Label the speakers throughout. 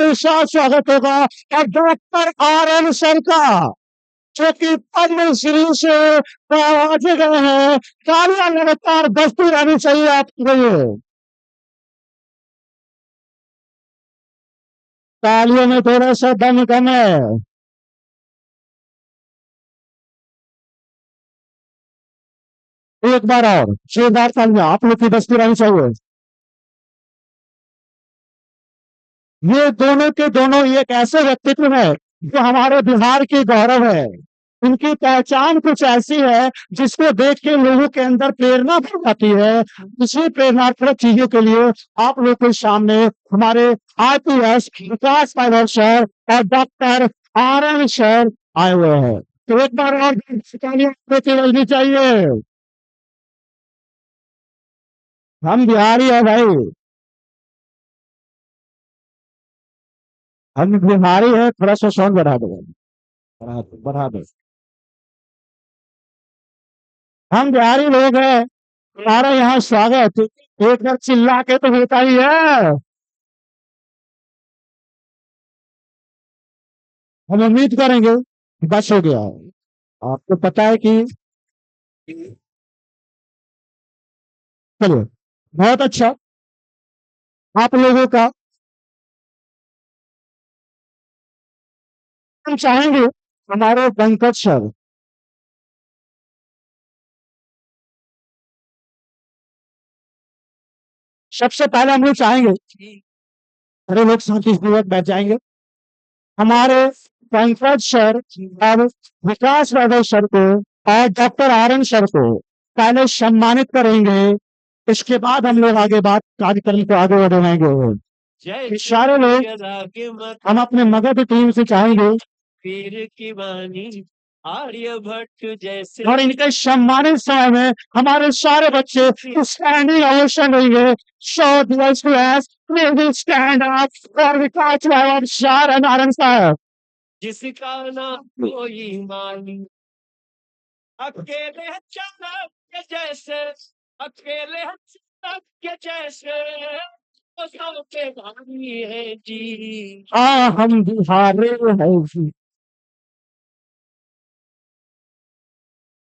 Speaker 1: विशाल स्वागत होगा और डॉक्टर आर एन सर का, जो कि पद्मश्री से नवाजे गए हैं। तालियां लगातार बजती रहनी चाहिए आपके लिए। तालियों में थोड़ा सा दम कम है। एक बार और जोरदार तालियां आप लोग की बजती रहनी चाहिए। ये दोनों के दोनों एक ऐसे व्यक्तित्व है जो हमारे बिहार के गौरव है। उनकी पहचान कुछ ऐसी है जिसको देख के लोगों के अंदर प्रेरणा बढ़ जाती है। इसी प्रेरणात्मक चीजों के लिए आप लोग के सामने हमारे आईपीएस विकास पायलट सर और डॉक्टर आर एन सर आए हुए हैं। तो एक बार और तालियां बजनी चाहिए। हम बिहारी है भाई, हम बिहारी है। थोड़ा सा साउंड बढ़ा दो, बढ़ा दो, बढ़ा दो। हम बिहारी लोग हैं, हमारा यहाँ स्वागत एक बार चिल्ला के तो होता ही है। हम उम्मीद करेंगे बस हो गया। आपको पता है कि चलिए, बहुत अच्छा। आप लोगों का हम चाहेंगे हमारे पंकज सर, सबसे पहले हम लोग चाहेंगे अरे लोग शांति पूर्वक बैठ जाएंगे। हमारे पंकज सर अब विकास राघव सर को और डॉक्टर आर एन सर को पहले सम्मानित करेंगे। इसके बाद हम लोग आगे बात कार्यक्रम को आगे बढ़ाएंगे। सारे लोग हम अपने मगध टीम से चाहेंगे पीर की वाणी आर्यभट्ट जैसे, और इनके सम्मानित समय में हमारे सारे बच्चे स्टैंडिंग ओवेशन देंगे। शो दिवस stand up for Vikas Raghav sir and R N sir. जिसका नाम कोई मानी अकेले चलक के जैसे, अकेले चलक के जैसे तो सब पे भारी है जी। हाँ हम बिहारी हैं जी।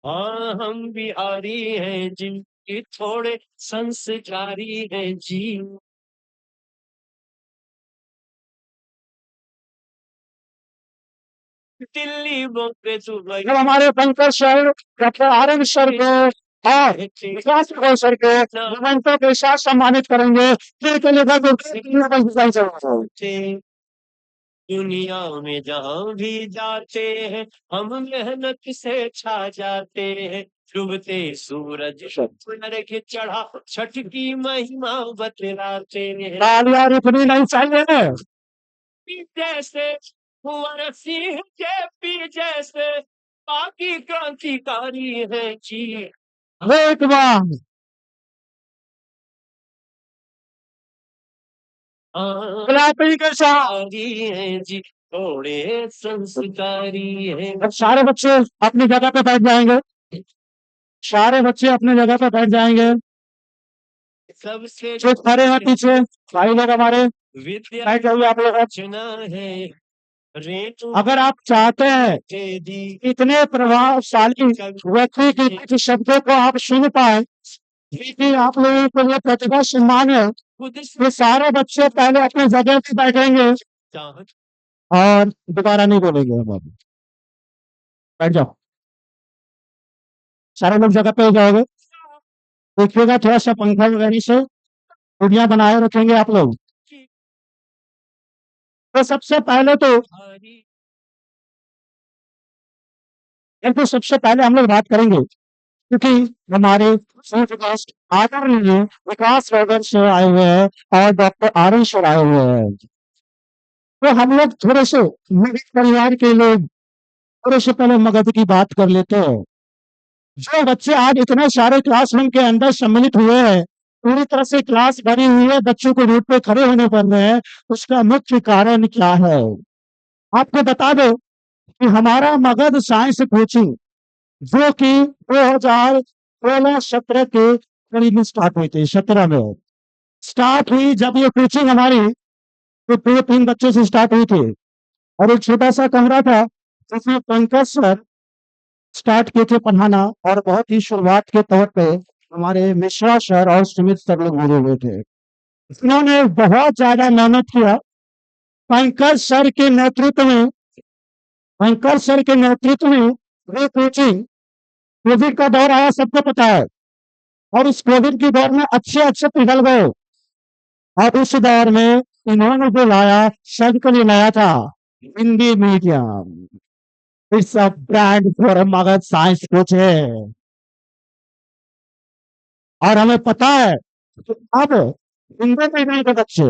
Speaker 1: हाँ हम बिहारी हैं जी, ये थोड़े संस्कारी हैं जी। दिल्ली बॉम्बे दुबई। जब हमारे Pankaj sir doctor R N sir को और विकास राघव सर को मोमेंटो के साथ सम्मानित करेंगे। दुनिया में जहां भी जाते हैं हम मेहनत से छा जाते हैं। डूबते सूरज के चढ़ा छठ की महिमा बतलाते हैं। तालियां रुकनी नहीं चाहिए। जैसे कुंवर सिंह जेपी जैसे बाकी क्रांतिकारी है जी। एक बार गुलाबी के साथ है जी, थोड़े संस्कारी है। अब सारे बच्चे अपनी जगह पे बैठ जाएंगे। सारे बच्चे अपनी जगह पे बैठ जाएंगे। सबसे जो खड़े हैं पीछे भाई लोग हमारे बैठ जाइए आप लोग। चुना है अगर आप चाहते हैं इतने प्रभावशाली व्यक्ति के कुछ शब्दों को आप सुन पाए, क्योंकि आप लोगों को ये प्रतिभा सम्मान है, ये सारे बच्चे पहले अपनी जगह पे बैठेंगे और दोबारा नहीं बोलेंगे। हम बैठ जाओ, सारे लोग जगह पे हो जाओगे। देखिएगा थोड़ा सा पंखा वगैरह से दूरियां बनाए रखेंगे आप लोग। तो सबसे पहले सबसे पहले हम लोग बात करेंगे, क्योंकि हमारे गेस्ट आदरणीय विकास राघव सर आए हुए हैं और डॉक्टर आर एन सर आए हुए हैं। तो हम लोग थोड़े से मगध परिवार के लोग थोड़े से पहले मगध की बात कर लेते हैं। जो बच्चे आज इतने सारे क्लासरूम के अंदर सम्मिलित हुए हैं, पूरी तरह से क्लास भरी हुई है, बच्चों को रूट पे खड़े होने पड़ रहे हैं, उसका मुख्य कारण क्या है? आपको बता दो कि हमारा मगध साइंस कोचिंग जो कि 2016-17 के करीब में स्टार्ट हुई थी, 17 में स्टार्ट हुई जब ये कोचिंग हमारी, तो 2-3 बच्चों से स्टार्ट हुई थी और एक छोटा सा कमरा था जिसमें पंकज सर स्टार्ट किए थे पढ़ाना और बहुत ही शुरुआत के तौर पे हमारे मिश्रा सर और सुमित सर लोग जुड़े हुए थे। इन्होंने बहुत ज्यादा मेहनत किया। पंकज सर के नेतृत्व में पंकज सर के नेतृत्व में ये कोचिंग, कोविड का दौर आया सबको पता है, और इस कोविड के दौर में अच्छे अच्छे पिघल गए। और उस दौर में इन्होंने जो लाया सबके लिए नया था, Hindi medium. It's a brand for Magadh science coaching. और हमें पता है कि अब हिंदी मीडियम के बच्चे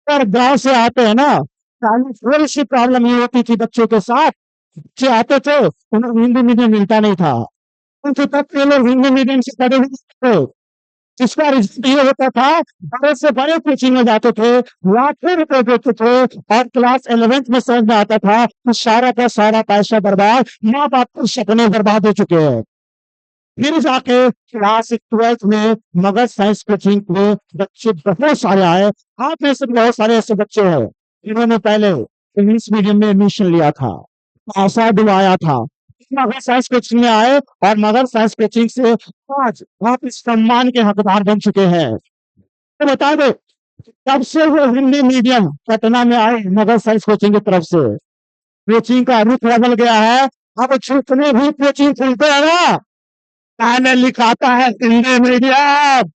Speaker 1: अगर गांव से आते हैं ना, पहले थोड़ी सी प्रॉब्लम ये होती थी बच्चों के साथ। बच्चे आते थे, उन्हें हिंदी मीडियम मिलता नहीं था, उनसे तक ये लोग हिंदी मीडियम से पढ़े हुए थे, जिसका रिजल्ट ये होता था बड़े से बड़े कोचिंग में जाते थे, लाखों रुपए देते थे, और क्लास 11th में समझ में आता था कि सारा का सारा पैसा बर्बाद, माँ बाप के सपने बर्बाद हो चुके हैं। फिर जाके क्लास 12th में मगध साइंस कोचिंग में बच्चे बहुत सारे आए। आप में से बहुत सारे ऐसे बच्चे हैं जिन्होंने पहले इंग्लिश मीडियम में एडमिशन लिया था, पैसा डुबाया था, मगध साइंस कोचिंग में आए, और मगध साइंस कोचिंग से आज आप इस सम्मान के हकदार बन चुके हैं। तो बता दो, तब से वो हिंदी मीडियम पटना में आए मगध साइंस कोचिंग की तरफ से, कोचिंग का रुख बदल गया है। अब जितने भी कोचिंग खुलते हैं ना, पहले लिखाता है हिंदी मीडियम।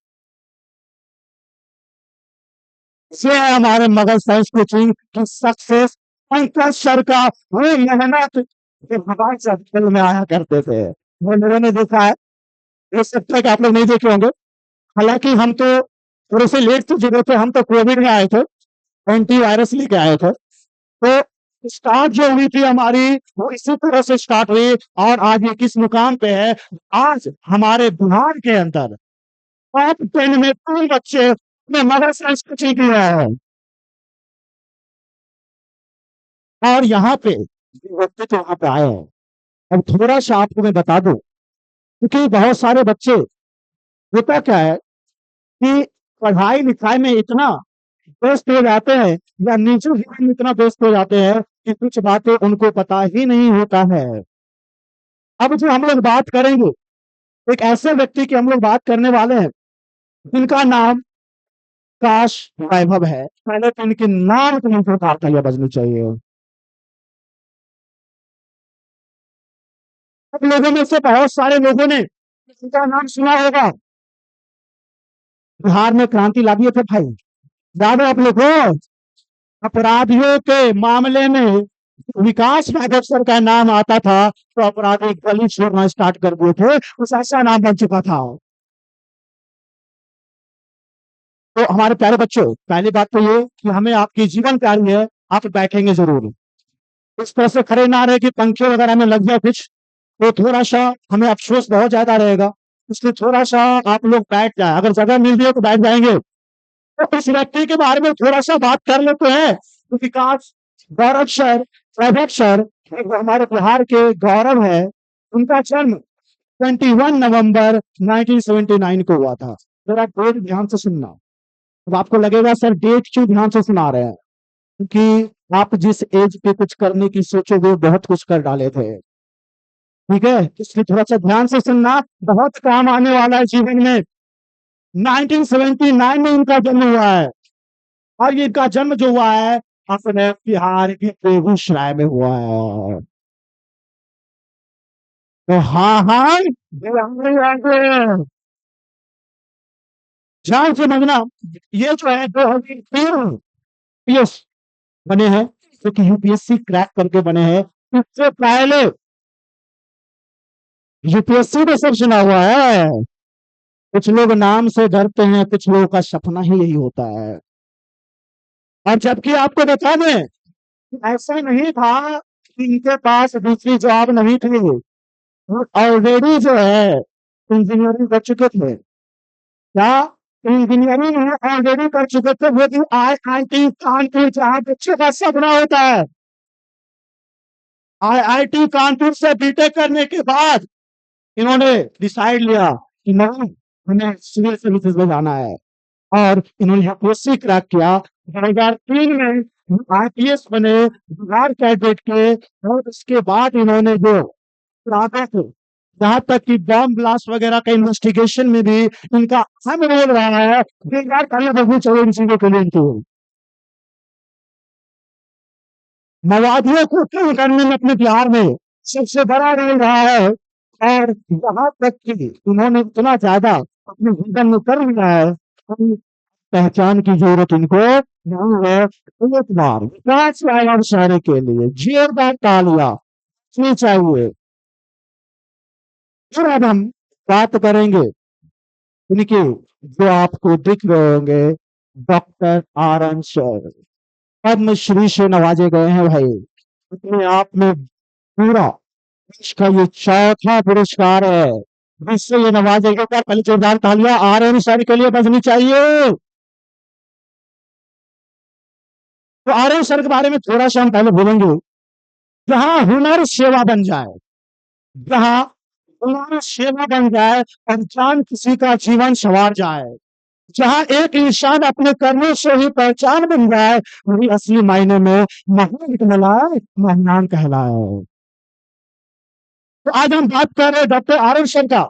Speaker 1: से हमारे मगध साइंस कोचिंग की सक्सेस पंकज सर का वो मेहनत के भगवान से दिल में आया करते थे, वो लोगों ने देखा है। हो सकता है कि आप लोग नहीं देखे होंगे, हालांकि हम तो थोड़े से लेट तो जुड़े थे, हम तो कोविड में आए थे, एंटी वायरस लेके आए थे। तो स्टार्ट जो हुई थी हमारी, वो इसी तरह से स्टार्ट हुई, और आज ये किस मुकाम पे है। आज हमारे बिहार के अंदर टॉप 10 में 3 बच्चे ने मगध साइंस कोचिंग किया है। और यहाँ पे व्यक्ति तो यहाँ पे आए हैं। अब थोड़ा सा आपको मैं बता दूं, क्योंकि बहुत सारे बच्चे, होता क्या है कि पढ़ाई लिखाई में इतना व्यस्त हो जाते हैं, या निजी जीवन में इतना व्यस्त हो जाते हैं कि कुछ बातें उनको पता ही नहीं होता है। अब जो हम लोग बात करेंगे, एक ऐसे व्यक्ति की हम लोग बात करने वाले हैं जिनका नाम काश वैभव है। पहले तो इनके नाम को मुझे तालियां बजनी चाहिए। अब लोगों में से बहुत सारे लोगों ने इनका नाम सुना होगा, बिहार में क्रांति ला दिए थे भाई, याद है आप लोग को? अपराधियों के मामले में विकास राघव सर का नाम आता था तो अपराधी गली छोड़ना स्टार्ट कर दिए थे, उस ऐसा नाम बन चुका था। तो हमारे प्यारे बच्चों, पहली बात तो ये कि हमें आपकी जीवन प्यारी है, आप बैठेंगे जरूर, इस तरह से खड़े ना रहे कि पंखे वगैरह में लग जाए कुछ, तो थोड़ा सा हमें अफसोस बहुत ज्यादा रहेगा। इसलिए थोड़ा सा आप लोग बैठ जाए, अगर जगह मिल रही है तो बैठ जाएंगे। तो इस व्यक्ति के बारे में थोड़ा सा बात कर लेते हैं। तो विकास गौरव सर, वैभव सर, एक हमारे बिहार के गौरव है, उनका जन्म 21 नवंबर 1979 को हुआ था। जरा डेट ध्यान से सुनना। अब आपको लगेगा सर डेट क्यों ध्यान से सुना रहे हैं, क्योंकि आप जिस एज पे कुछ करने की सोचोगे बहुत कुछ कर डाले थे, ठीक है? इसलिए थोड़ा सा ध्यान से सुनना, बहुत काम आने वाला है जीवन में। 1979 में इनका जन्म हुआ है, और ये इनका जन्म जो हुआ है अपने बिहार के बेगूसराय में हुआ है। तो हाँ हाँ, ध्यान से समझना, ये जो है 2003 यस बने हैं, जो कि यूपीएससी क्रैक करके बने हैं। इससे पहले यूपीएससी में सब सुना हुआ है। कुछ लोग नाम से डरते हैं, कुछ लोगों का सपना ही यही होता है। और जबकि आपको बता दें, ऐसा नहीं था कि इनके पास दूसरी जॉब नहीं थी, वो ऑलरेडी जो है इंजीनियरिंग कर चुके थे। क्या? इंजीनियरिंग ऑलरेडी कर चुके थे, वो भी आईआईटी कानपुर, जहां बच्चों का सपना होता है। आईआईटी कानपुर से बीटेक करने के बाद इन्होंने डिसाइड लिया कि नहीं, हमें सिविल सर्विसेज में जाना है, और इन्होंने यूपीएससी क्रैक किया। 2003 में आईपीएस बने बिहार कैडेट के। और उसके बाद इन्होंने जो राधा थे, जहां तक कि बॉम्ब ब्लास्ट वगैरह का इन्वेस्टिगेशन में भी इनका अहम रोल रहा है। एक बार पहले देखो चलो इन चीजों के लिए इनकी मवादियों को कम करने में अपने बिहार में सबसे बड़ा रोल रहा है। और यहाँ तक कि उन्होंने इतना ज्यादा अपने जीवन में कर लिया है, कोई पहचान की जरूरत इनको नहीं है। एक बार विकास वाला शहर के लिए जोरदार तालियां नहीं चाहिए। फिर अब हम बात करेंगे इनके, जो आपको दिख रहे होंगे, doctor R N sir, Padma Shri से नवाजे गए हैं भाई। अपने आप में पूरा इसका ये चौथा पुरस्कार है जिससे ये नवाजे गए। पहले जोरदार तालियां आर एन शर के लिए बजनी चाहिए। तो आर एन शर के बारे में थोड़ा सा हम पहले बोलेंगे। जहां हुनर सेवा बन जाए, जहां हुनर सेवा बन जाए, पहचान किसी का जीवन संवार जाए, जहां एक इंसान अपने कर्मों से ही पहचान बन जाए, वही असली मायने में महान कहलाए, महान कहलाए। तो आज हम बात कर रहे हैं डॉक्टर आर एन शर का,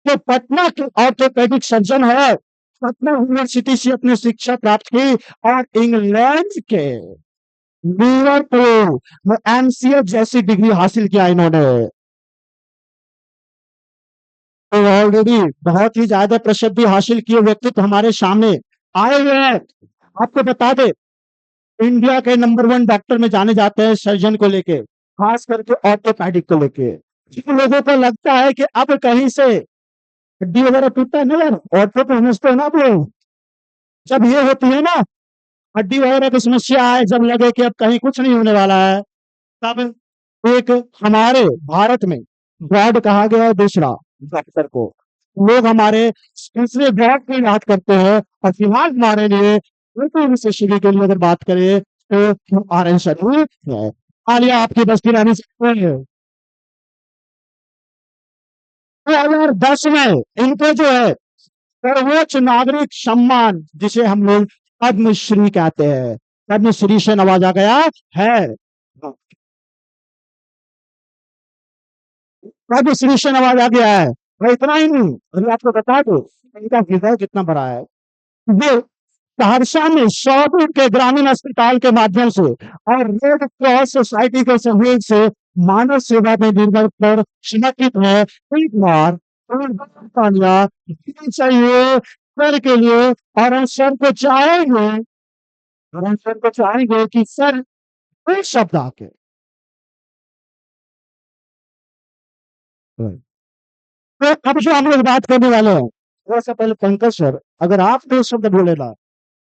Speaker 1: जो पटना के ऑर्थोपेडिक सर्जन है। पटना यूनिवर्सिटी से अपनी शिक्षा प्राप्त की और इंग्लैंड के लिवरपूल में एमसीए जैसी डिग्री हासिल किया इन्होंने। तो ऑलरेडी बहुत ही ज्यादा प्रसिद्धि हासिल किए व्यक्तित्व हमारे सामने आए हुए हैं। आपको बता दे, इंडिया के नंबर वन डॉक्टर में जाने जाते हैं सर्जन को लेके, खास करके ऑर्थोपेडिक को लेके। जिन लोगों को लगता है कि अब कहीं से हड्डी वगैरह टूटता है ना यार, ऑर्थो पे समझते हो ना आप लोग, जब ये होती है ना हड्डी वगैरह की समस्या है, जब लगे कि अब कहीं कुछ नहीं होने वाला है, तब एक हमारे भारत में गॉड कहा गया है दूसरा डॉक्टर को। लोग हमारे दूसरे गॉड को याद करते हैं। और फिलहाल हमारे लिए विशेषज्ञ के लिए अगर बात करें तो आर एन शरीफ है। आलिया आपकी बस्ती रहने से 2010 में इनको जो है सर्वोच्च नागरिक सम्मान, जिसे हम लोग पद्मश्री कहते हैं, पद्मश्री से नवाजा गया है। पद्मश्री से नवाजा गया है। और इतना ही नहीं, अगर आपको बता दो इनका हृदय कितना बड़ा है। वो सहरसा में सौदुर के ग्रामीण अस्पताल के माध्यम से और रेड क्रॉस सोसाइटी के सहयोग से मानव सेवा में निर्भर समर्पित है। एक बार और तालियां चाहिए सर के लिए। और हम सर को चाहेंगे, और हम सर को चाहेंगे कि सर एक शब्द आके, तो अब जो हम लोग बात करने वाले हैं, थोड़ा सा पहले पंकज सर अगर आप दो शब्द बोले ना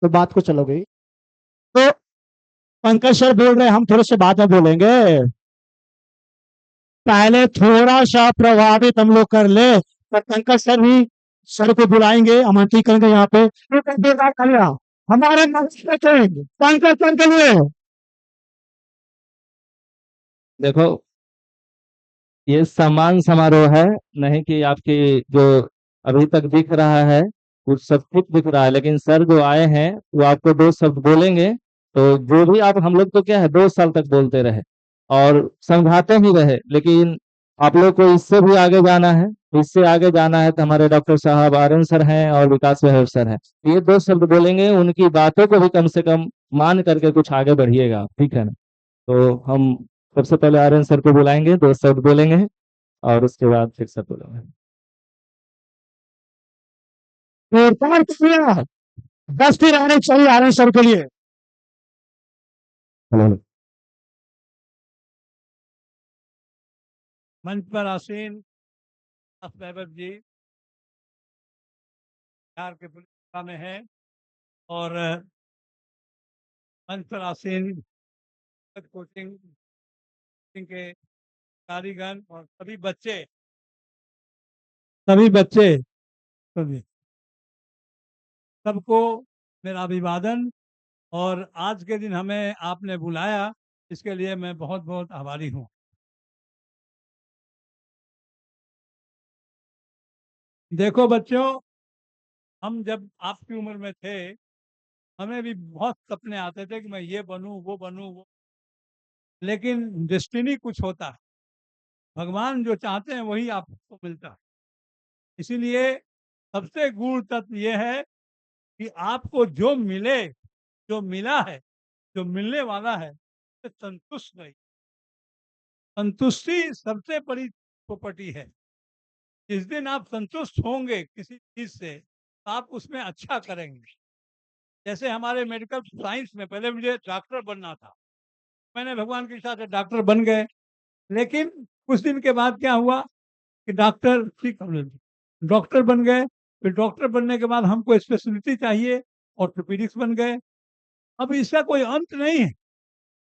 Speaker 1: तो बात को चलोगे। तो पंकज सर बोल रहे हैं, हम थोड़े से बाद में बोलेंगे। पहले थोड़ा सा प्रभावित हम लोग कर ले, पर पंकज सर भी सर को बुलाएंगे, आमंत्रित करेंगे यहाँ पे। हमारे पंकज सर के लिए
Speaker 2: देखो, ये सम्मान समारोह है, नहीं कि आपकी जो अभी तक दिख रहा है कुछ सब कुछ दिख रहा है, लेकिन सर जो आए हैं वो आपको दो शब्द बोलेंगे। तो जो भी आप, हम लोग तो क्या है 2 साल तक बोलते रहे और समझाते ही रहे, लेकिन आप लोग को इससे भी आगे जाना है। इससे आगे जाना है तो हमारे डॉक्टर साहब आर्यन सर हैं और विकास वैभव सर हैं, ये 2 शब्द बोलेंगे, उनकी बातों को भी कम से कम मान करके कुछ आगे बढ़िएगा, ठीक है ना। तो हम सबसे पहले आर्यन सर को बुलाएंगे, 2 शब्द बोलेंगे और उसके बाद फिर सब बोलेंगे।
Speaker 1: बस्ती रहनी चाहिए आनंद सर के लिए।
Speaker 2: हेलो।
Speaker 3: मंच पर आसीन वैभव जी बिहार के पुलिस में है, और मंच पर आसीन कोचिंग के कारीगण और सभी बच्चे सभी सबको मेरा अभिवादन। और आज के दिन हमें आपने बुलाया, इसके लिए मैं बहुत बहुत आभारी हूँ। देखो बच्चों, हम जब आपकी उम्र में थे हमें भी बहुत सपने आते थे कि मैं ये बनूं वो बनूं वो, लेकिन डेस्टिनी कुछ होता है, भगवान जो चाहते हैं वही आपको मिलता है। इसीलिए सबसे गूढ़ तत्व ये है कि आपको जो मिले, जो मिला है, जो मिलने वाला है, उससे संतुष्ट रहिए। संतुष्टि सबसे बड़ी प्रॉपर्टी है। जिस दिन आप संतुष्ट होंगे किसी चीज से, तो आप उसमें अच्छा करेंगे। जैसे हमारे मेडिकल साइंस में पहले मुझे डॉक्टर बनना था, मैंने भगवान की इच्छा से डॉक्टर बन गए, लेकिन कुछ दिन के बाद क्या हुआ कि डॉक्टर ठीक डॉक्टर बन गए, फिर डॉक्टर बनने के बाद हमको स्पेशलिटी चाहिए, ऑर्थोपेडिक्स बन गए। अब इसका कोई अंत नहीं है,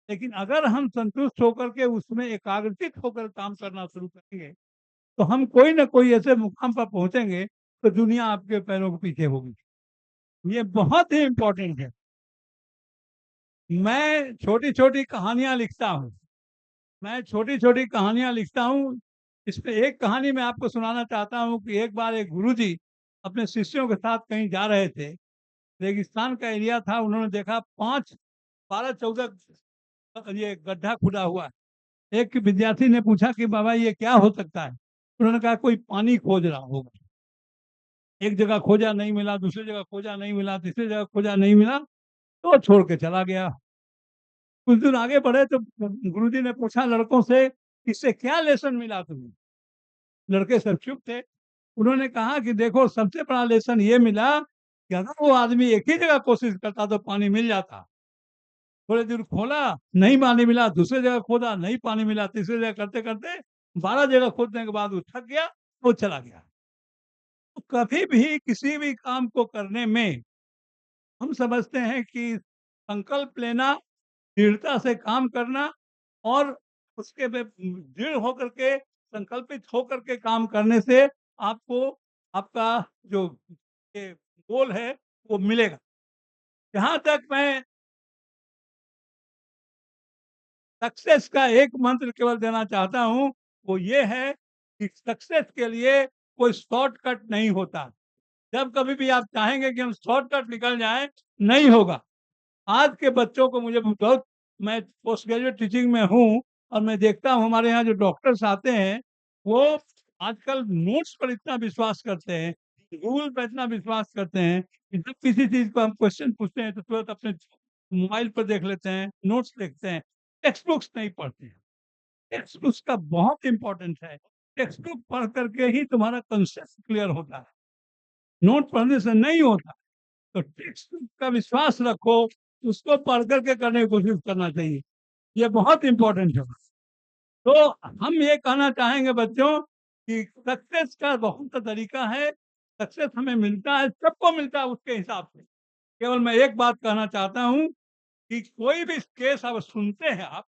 Speaker 3: लेकिन अगर हम संतुष्ट होकर के उसमें एकाग्रचित होकर काम करना शुरू करेंगे, तो हम कोई ना कोई ऐसे मुकाम पर पहुंचेंगे तो दुनिया आपके पैरों के पीछे होगी। ये बहुत ही इम्पोर्टेंट है। मैं छोटी छोटी कहानियां लिखता हूँ, मैं छोटी छोटी कहानियां लिखता हूँ। इसमें एक कहानी मैं आपको सुनाना चाहता हूँ कि एक बार एक गुरुजी अपने शिष्यों के साथ कहीं जा रहे थे, रेगिस्तान का एरिया था, उन्होंने देखा 5, 12, 14 ये गड्ढा खुदा हुआ है। एक विद्यार्थी ने पूछा कि बाबा ये क्या हो सकता है? उन्होंने कहा कोई पानी खोज रहा होगा। एक जगह खोजा नहीं मिला, दूसरी जगह खोजा नहीं मिला, तीसरी जगह खोजा नहीं मिला, तो छोड़ के चला गया। कुछ दिन आगे बढ़े तो गुरुजी ने पूछा लड़कों से, इससे क्या लेसन मिला तुम्हें? लड़के सब चुप थे। उन्होंने कहा कि देखो सबसे बड़ा लेसन ये मिला कि अगर वो आदमी एक ही जगह कोशिश करता तो पानी मिल जाता। थोड़े दूर खोला, नहीं पानी मिला, दूसरी जगह खोदा, नहीं पानी मिला, तीसरी जगह करते करते 12 जगह खोदने के बाद वो थक गया, वो चला गया। तो कभी भी किसी भी काम को करने में हम समझते हैं कि संकल्प लेना, दृढ़ता से काम करना, और उसके दृढ़ होकर के, संकल्पित होकर के काम करने से आपको आपका जो ये गोल है वो मिलेगा। जहां तक मैं सक्सेस का एक मंत्र केवल देना चाहता हूं, वो ये है कि सक्सेस के लिए कोई शॉर्टकट नहीं होता। जब कभी भी आप चाहेंगे कि हम शॉर्टकट निकल जाएं, नहीं होगा। आज के बच्चों को मुझे बहुत, मैं पोस्ट ग्रेजुएट टीचिंग में हूँ और मैं देखता हूँ हमारे यहाँ जो डॉक्टर्स आते हैं, वो आजकल नोट्स पर इतना विश्वास करते हैं, गूगल पर इतना विश्वास करते हैं कि जब किसी चीज को हम क्वेश्चन पूछते हैं तो तुरंत अपने मोबाइल पर देख लेते हैं, नोट्स देखते हैं, टेक्स्ट बुक्स नहीं पढ़ते हैं। टेक्स्ट बुक्स का बहुत इंपॉर्टेंस है। टेक्स्ट बुक पढ़ करके ही तुम्हारा कंसेप्ट क्लियर होता है, नोट पढ़ने से नहीं होता। तो टेक्स्ट का विश्वास रखो, उसको पढ़ करके करने की कोशिश करना चाहिए, ये बहुत इंपॉर्टेंट है। तो हम ये कहना चाहेंगे बच्चों कि सक्सेस का बहुत सा तरीका है। सक्सेस हमें मिलता है, सबको मिलता है उसके हिसाब से। केवल मैं एक बात कहना चाहता हूँ कि कोई भी केस आप सुनते हैं, आप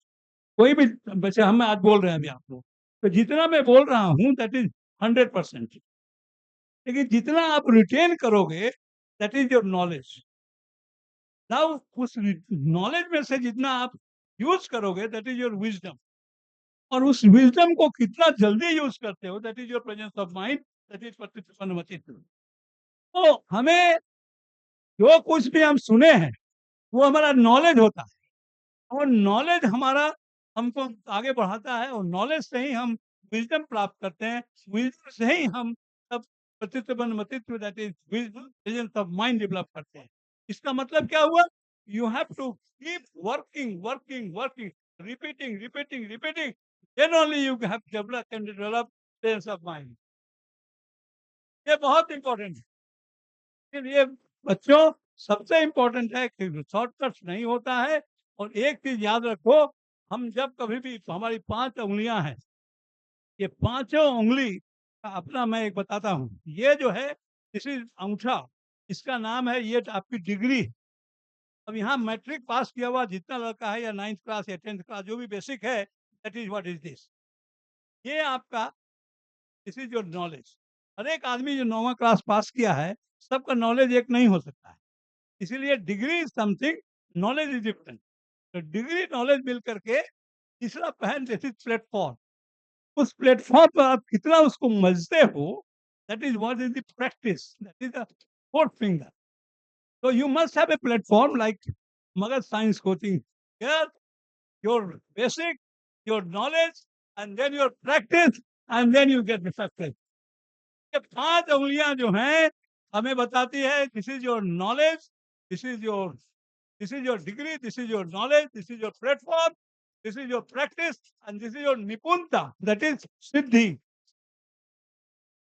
Speaker 3: कोई भी, वैसे हम आज बोल रहे हैं अभी आपको, तो जितना मैं बोल रहा हूँ दैट इज 100%, लेकिन जितना आप रिटेन करोगे that is your knowledge. Now उस नॉलेज में से जितना आप यूज करोगे दैट इज योर विजडम, और उस विजडम को कितना जल्दी यूज करते हो that is your presence of mind, that is प्रतिपन्नमचित्त। तो हमें जो कुछ भी हम सुने हैं वो हमारा नॉलेज होता है, और नॉलेज हमारा हमको आगे बढ़ाता है, और नॉलेज से ही हम विजडम प्राप्त करते हैं, विजडम से ही हम सब प्रतिपन्नमचित्त that is presence of mind develop करते हैं। इसका मतलब क्या हुआ? You have to keep working, working, working, repeating, repeating, repeating. Then only you have developed and develop sense of mind. ये बहुत इंपॉर्टेंट है। इसलिए बच्चों, सबसे इंपॉर्टेंट है कि शॉर्टकट नहीं होता है। और एक चीज याद रखो, हम जब कभी भी, हमारी 5 उंगलियां हैं, ये पांचों उंगली का अपना मैं एक बताता हूँ। ये जो है, इसी अंगूठा, इसका नाम है, ये आपकी डिग्री। अब यहाँ मैट्रिक पास किया हुआ जितना लड़का है, या 9th क्लास या 10th क्लास, जो भी बेसिक है, that is what is this, ये आपका, दिस इज योर नॉलेज। हर एक आदमी जो 9वां क्लास पास किया है, सबका नॉलेज एक नहीं हो सकता है। इसीलिए degree is something, knowledge is different. तो डिग्री नॉलेज मिल करके तीसरा पहन, दिस इज प्लेटफॉर्म। उस प्लेटफॉर्म पर आप कितना उसको मजते हो, that is what is the practice, that is the fourth finger. So you must have a platform like Magad Science Coaching. Here, your basic, your knowledge, and then your practice, and then you get the success. ये 5 उंगलियां जो हैं हमें बताती है this is your knowledge, this is your degree, this is your knowledge, this is your platform, this is your practice and this is your निपुणता, that is सिद्धि।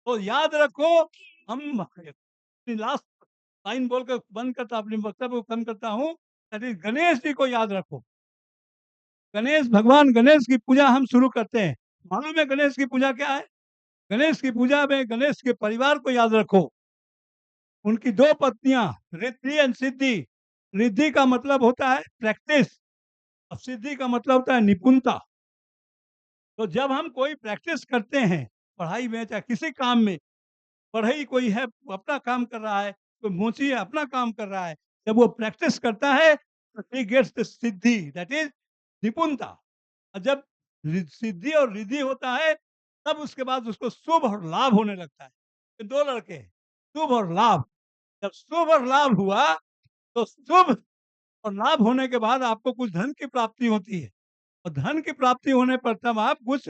Speaker 3: तो याद रखो, हम लास्ट लाइन बोलकर बंद करता, अपने वक्तव्य को बंद करता हूँ, दैट इज गणेश जी को याद रखो। गणेश भगवान गणेश की पूजा हम शुरू करते हैं। मालूम है गणेश की पूजा क्या है? गणेश की पूजा में गणेश के परिवार को याद रखो। उनकी 2 पत्नियां रिद्धि एंड सिद्धि। रिद्धि का मतलब होता है प्रैक्टिस और सिद्धि का मतलब होता है निपुणता। तो जब हम कोई प्रैक्टिस करते हैं पढ़ाई में, चाहे किसी काम में, पढ़ाई कोई है अपना काम कर रहा है, कोई मोची है अपना काम कर रहा है, जब वो प्रैक्टिस करता है तो ही gets the siddhi, that is निपुणता। और जब सिद्धि और रिद्धि होता है तब उसके बाद उसको शुभ और लाभ होने लगता है। तो 2 लड़के हैं, शुभ और लाभ। जब शुभ और लाभ हुआ तो शुभ और लाभ होने के बाद आपको कुछ धन की प्राप्ति होती है, और धन की प्राप्ति होने पर तब आप कुछ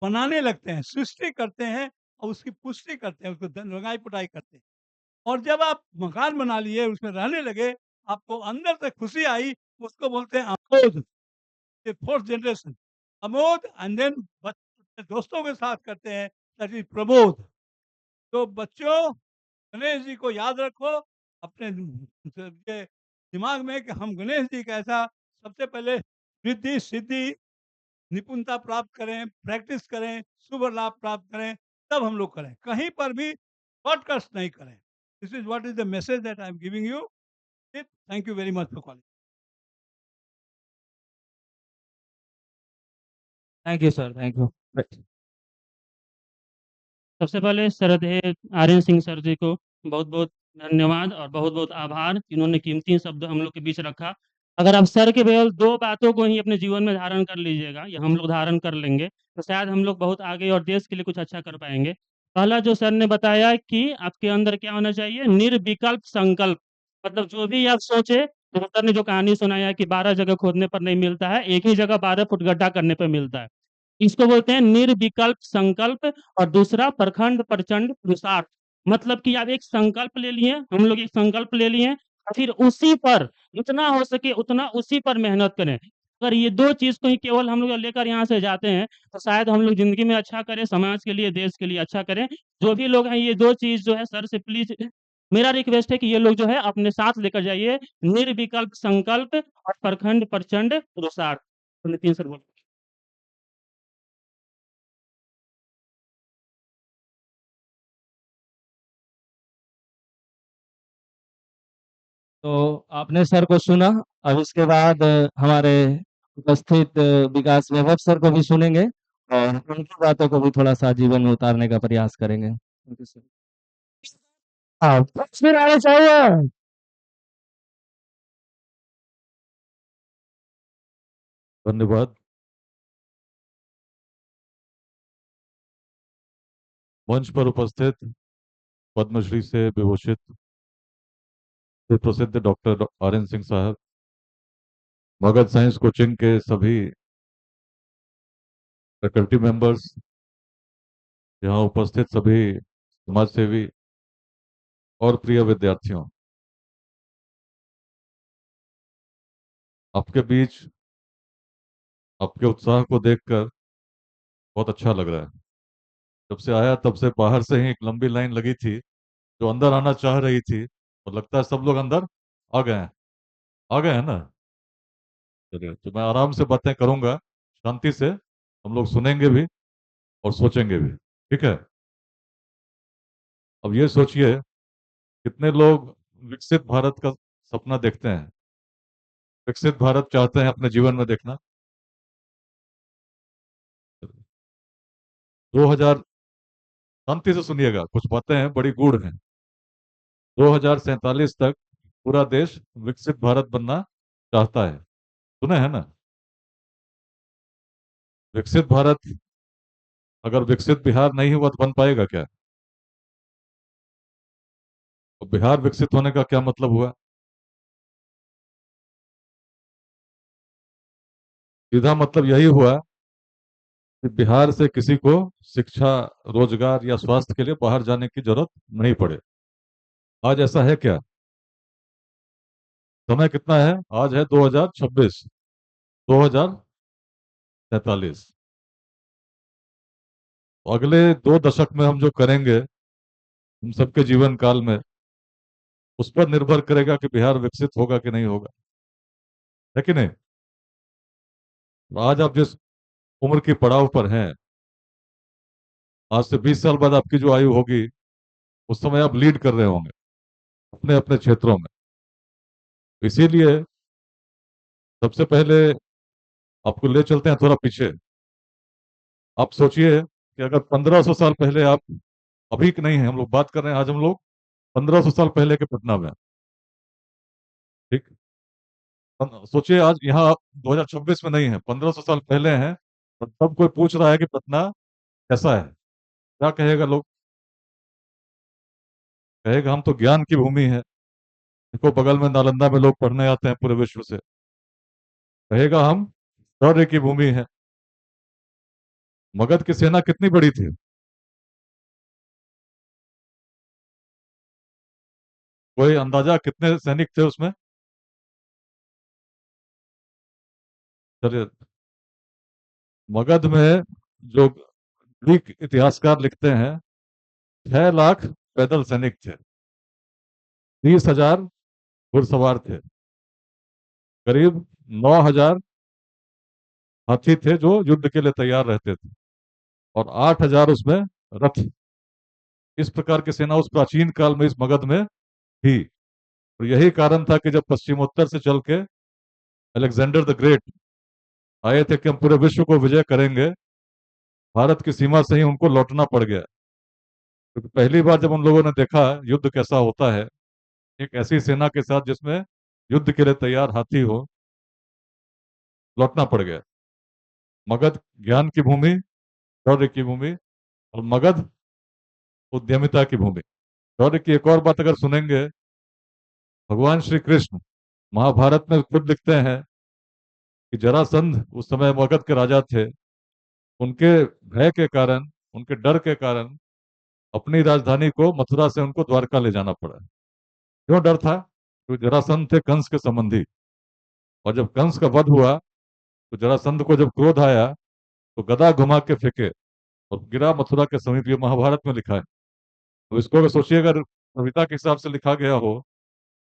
Speaker 3: बनाने लगते हैं, सृष्टि करते हैं और उसकी पुष्टि करते हैं, उसको रंगाई पुताई करते हैं। और जब आप मकान बना लिए, उसमें रहने लगे, आपको अंदर से खुशी आई, उसको बोलते हैं अमोद, ये 4th generation Amod. And then दोस्तों के साथ करते हैं, दैट इज प्रमोद। तो बच्चों, गणेश जी को याद रखो अपने दिमाग में कि हम गणेश जी का ऐसा सबसे पहले रिद्धि सिद्धि निपुणता प्राप्त करें, प्रैक्टिस करें, शुभ लाभ प्राप्त करें, तब हम लोग करें, कहीं पर भी शॉर्टकट्स नहीं करें। This is what is the message that I am giving you. Thank you very much for calling.
Speaker 2: Thank you sir, thank you.
Speaker 4: सबसे पहले श्रद्धेय आर्यन सिंह सर जी को बहुत बहुत धन्यवाद और बहुत बहुत आभार, इन्होंने कीमती शब्द हम लोग के बीच रखा। अगर आप सर के केवल 2 बातों को ही अपने जीवन में धारण कर लीजिएगा या हम लोग धारण कर लेंगे तो शायद हम लोग बहुत आगे और देश के लिए कुछ अच्छा कर पाएंगे। पहला जो सर ने बताया कि आपके अंदर क्या होना चाहिए, निर्विकल्प संकल्प। मतलब जो भी आप सोचे, तो सर ने जो कहानी सुनाया कि 12 जगह खोदने पर नहीं मिलता है, एक ही जगह 12 फुट गड्ढा करने पर मिलता है। इसको बोलते हैं निर्विकल्प संकल्प। और दूसरा प्रखंड प्रचंड पुरुषार्थ। मतलब कि आप एक संकल्प ले लिए, हम लोग एक संकल्प ले लिए और फिर उसी पर जितना हो सके उतना उसी पर मेहनत करें। अगर ये 2 चीज को ही केवल हम लोग लेकर यहाँ से जाते हैं तो शायद हम लोग जिंदगी में अच्छा करें, समाज के लिए, देश के लिए अच्छा करें। जो भी लोग हैं, ये 2 चीज जो है सर से प्लीज मेरा रिक्वेस्ट है कि ये लोग जो है अपने साथ लेकर जाइए, निर्विकल्प संकल्प और प्रखंड प्रचंड पुरुषार्थ। तो नितिन सर बोल।
Speaker 2: तो आपने सर को सुना, अब इसके बाद हमारे उपस्थित विकास वैभव सर को भी सुनेंगे और उनकी बातों को भी थोड़ा सा जीवन में उतारने का प्रयास करेंगे। Thank you sir.
Speaker 1: हाँ, फिर आना चाहिए।
Speaker 5: धन्यवाद। मंच पर उपस्थित पद्मश्री से विभूषित प्रसिद्ध डॉक्टर आर्यन सिंह साहब, मगध साइंस कोचिंग के सभी फैकल्टी मेंबर्स, यहाँ उपस्थित सभी समाज सेवी और प्रिय विद्यार्थियों, आपके बीच आपके उत्साह को देखकर बहुत अच्छा लग रहा है। जब से आया तब से बाहर से ही एक लंबी लाइन लगी थी, जो अंदर आना चाह रही थी, और लगता है सब लोग अंदर आ गए हैं। आ गए हैं ना? चलिए, तो मैं आराम से बातें करूंगा, शांति से हम लोग सुनेंगे भी और सोचेंगे भी, ठीक है? अब ये सोचिए, कितने लोग विकसित भारत का सपना देखते हैं, विकसित भारत चाहते हैं अपने जीवन में देखना? 2000, शांति से सुनिएगा, कुछ बातें हैं बड़ी गूढ़ हैं। 2047 तक पूरा देश विकसित भारत बनना चाहता है, सुने हैं ना? विकसित भारत, अगर विकसित बिहार नहीं हुआ तो बन पाएगा क्या? तो बिहार विकसित होने का क्या मतलब हुआ? सीधा मतलब यही हुआ कि बिहार से किसी को शिक्षा, रोजगार या स्वास्थ्य के लिए बाहर जाने की जरूरत नहीं पड़े। आज ऐसा है क्या? समय कितना है? आज है 2026, 2043। अगले 2 दशक में हम जो करेंगे हम सबके जीवन काल में, उस पर निर्भर करेगा कि बिहार विकसित होगा कि नहीं होगा, है कि नहीं? आज आप जिस उम्र की पड़ाव पर हैं, आज से 20 साल बाद आपकी जो आयु होगी, उस समय आप लीड कर रहे होंगे अपने अपने क्षेत्रों में। इसीलिए सबसे पहले आपको ले चलते हैं थोड़ा पीछे। आप सोचिए कि अगर 1500 साल पहले आप, अभी की नहीं है, हम लोग बात कर रहे हैं, आज हम लोग 1500 साल पहले के पटना में हैं, ठीक? सोचिए आज यहाँ आप 2026 में नहीं है, 1500 साल पहले हैं, और तब कोई पूछ रहा है कि पटना कैसा है, क्या कहेगा लोग? कहेगा हम तो ज्ञान की भूमि है, देखो बगल में नालंदा में लोग पढ़ने आते हैं पूरे विश्व से। कहेगा हम शौर्य की भूमि है। मगध की सेना कितनी बड़ी थी? कोई अंदाजा कितने सैनिक थे उसमें? चलिए, मगध में जो ग्रीक इतिहासकार लिखते हैं 6 लाख पैदल सैनिक थे, 30,000 घुड़सवार थे, करीब 9,000 हाथी थे जो युद्ध के लिए तैयार रहते थे, और 8,000 उसमें रथ। इस प्रकार की सेना उस प्राचीन काल में इस मगध में थी। और यही कारण था कि जब पश्चिमोत्तर से चल के अलेक्जेंडर द ग्रेट आए थे कि हम पूरे विश्व को विजय करेंगे, भारत की सीमा से ही उनको लौटना पड़ गया। क्योंकि पहली बार जब उन लोगों ने देखा युद्ध कैसा होता है, एक ऐसी सेना के साथ जिसमें युद्ध के लिए तैयार हाथी हो, लौटना पड़ गया। मगध ज्ञान की भूमि, शौर्य की भूमि, और मगध उद्यमिता की भूमि। शौर्य की एक और बात अगर सुनेंगे, भगवान श्री कृष्ण महाभारत में खुद लिखते हैं कि जरासंध उस समय मगध के राजा थे, उनके भय के कारण, उनके डर के कारण अपनी राजधानी को मथुरा से उनको द्वारका ले जाना पड़ा। क्यों डर था? क्योंकि जरासंध थे कंस के संबंधी, और जब कंस का वध हुआ तो जरासंध को जब क्रोध आया तो गदा घुमा के फेंके और गिरा मथुरा के समीप। ये महाभारत में लिखा है। तो इसको अगर सोचिए, अगर कविता के हिसाब से लिखा गया हो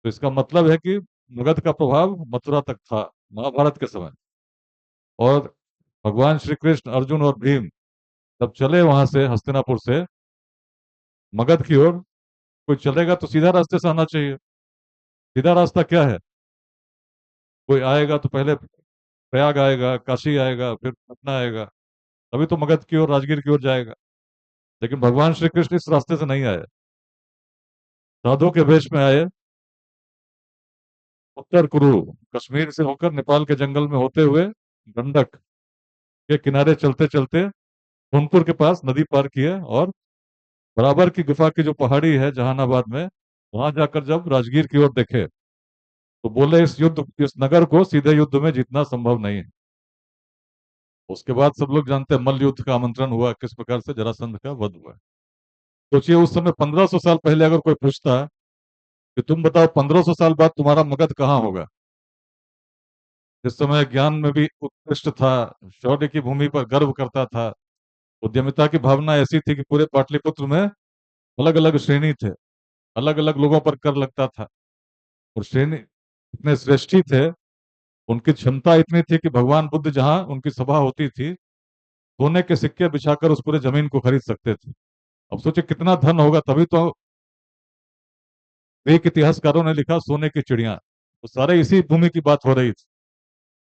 Speaker 5: तो इसका मतलब है कि मगध का प्रभाव मथुरा तक था महाभारत के समय। और भगवान श्री कृष्ण, अर्जुन और भीम जब चले वहां से हस्तिनापुर से मगध की ओर, कोई चलेगा तो सीधा रास्ते से आना चाहिए। सीधा रास्ता क्या है? कोई आएगा तो पहले प्रयाग आएगा, काशी आएगा, फिर पटना आएगा, तभी तो मगध की ओर, राजगीर की ओर जाएगा। लेकिन भगवान श्री कृष्ण इस रास्ते से नहीं आए, साधु के वेश में आए। उत्तर कुरु, कश्मीर से होकर नेपाल के जंगल में होते हुए गंडक के किनारे चलते चलते सोनपुर के पास नदी पार किए, और बराबर की गुफा की जो पहाड़ी है जहानाबाद में, वहां जाकर जब राजगीर की ओर देखे तो बोले इस नगर को सीधे युद्ध में जीतना संभव नहीं है। उसके बाद सब लोग जानते हैं मल्ल युद्ध का आमंत्रण हुआ, किस प्रकार से जरासंध का वध हुआ। सोचिए उस समय 1500 साल पहले अगर कोई पूछता कि तुम बताओ 1500 साल बाद तुम्हारा मगध कहाँ होगा, जिस समय ज्ञान में भी उत्कृष्ट था, शौर्य की भूमि पर गर्व करता था, उद्यमिता की भावना ऐसी थी कि पूरे पाटलिपुत्र में अलग अलग श्रेणी थे, अलग अलग लोगों पर कर लगता था, और श्रेणी इतने श्रेष्ठी थे, उनकी क्षमता इतनी थी कि भगवान बुद्ध जहां उनकी सभा होती थी, सोने के सिक्के बिछाकर उस पूरे जमीन को खरीद सकते थे। अब सोचिए कितना धन होगा, तभी तो एक इतिहासकारों ने लिखा सोने की चिड़िया, तो सारे इसी भूमि की बात हो रही थी।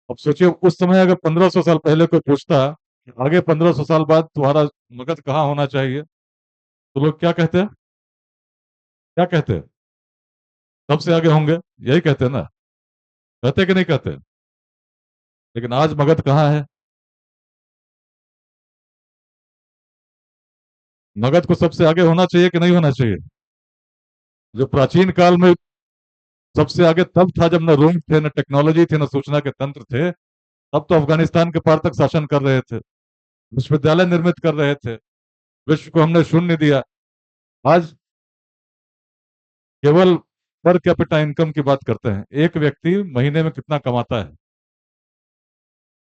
Speaker 5: अब सोचिए उस समय अगर 1500 साल पहले कोई पूछता आगे 1500 साल बाद तुम्हारा मगध कहाँ होना चाहिए, तो लोग क्या कहते हैं? क्या कहते हैं? सबसे आगे होंगे, यही कहते हैं ना? कहते कि नहीं कहते? लेकिन आज मगध कहाँ है? मगध को सबसे आगे होना चाहिए कि नहीं होना चाहिए? जो प्राचीन काल में सबसे आगे तब था जब न रोम थे, न टेक्नोलॉजी थी, न सूचना के तंत्र थे, तब तो अफगानिस्तान के पार तक शासन कर रहे थे, विश्वविद्यालय निर्मित कर रहे थे, विश्व को हमने शून्य दिया। आज केवल पर कैपिटा इनकम की बात करते हैं, एक व्यक्ति महीने में कितना कमाता है।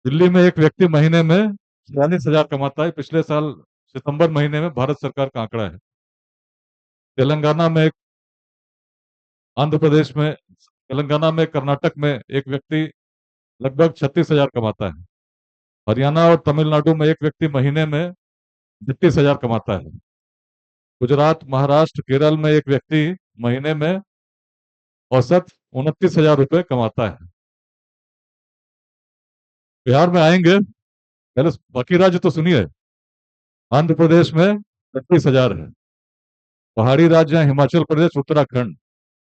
Speaker 5: दिल्ली में एक व्यक्ति महीने में 46,000 कमाता है, पिछले साल सितंबर महीने में भारत सरकार का आंकड़ा है। तेलंगाना में, आंध्र प्रदेश में, तेलंगाना में, कर्नाटक में एक व्यक्ति लगभग 36,000 कमाता है। हरियाणा और तमिलनाडु में एक व्यक्ति महीने में 32,000 कमाता है। गुजरात, महाराष्ट्र, केरल में एक व्यक्ति महीने में औसत 29,000 रुपये कमाता है। बिहार में आएंगे, पहले बाकी राज्य तो सुनिए। आंध्र प्रदेश में 32,000 है। पहाड़ी राज्य हैं हिमाचल प्रदेश, उत्तराखंड,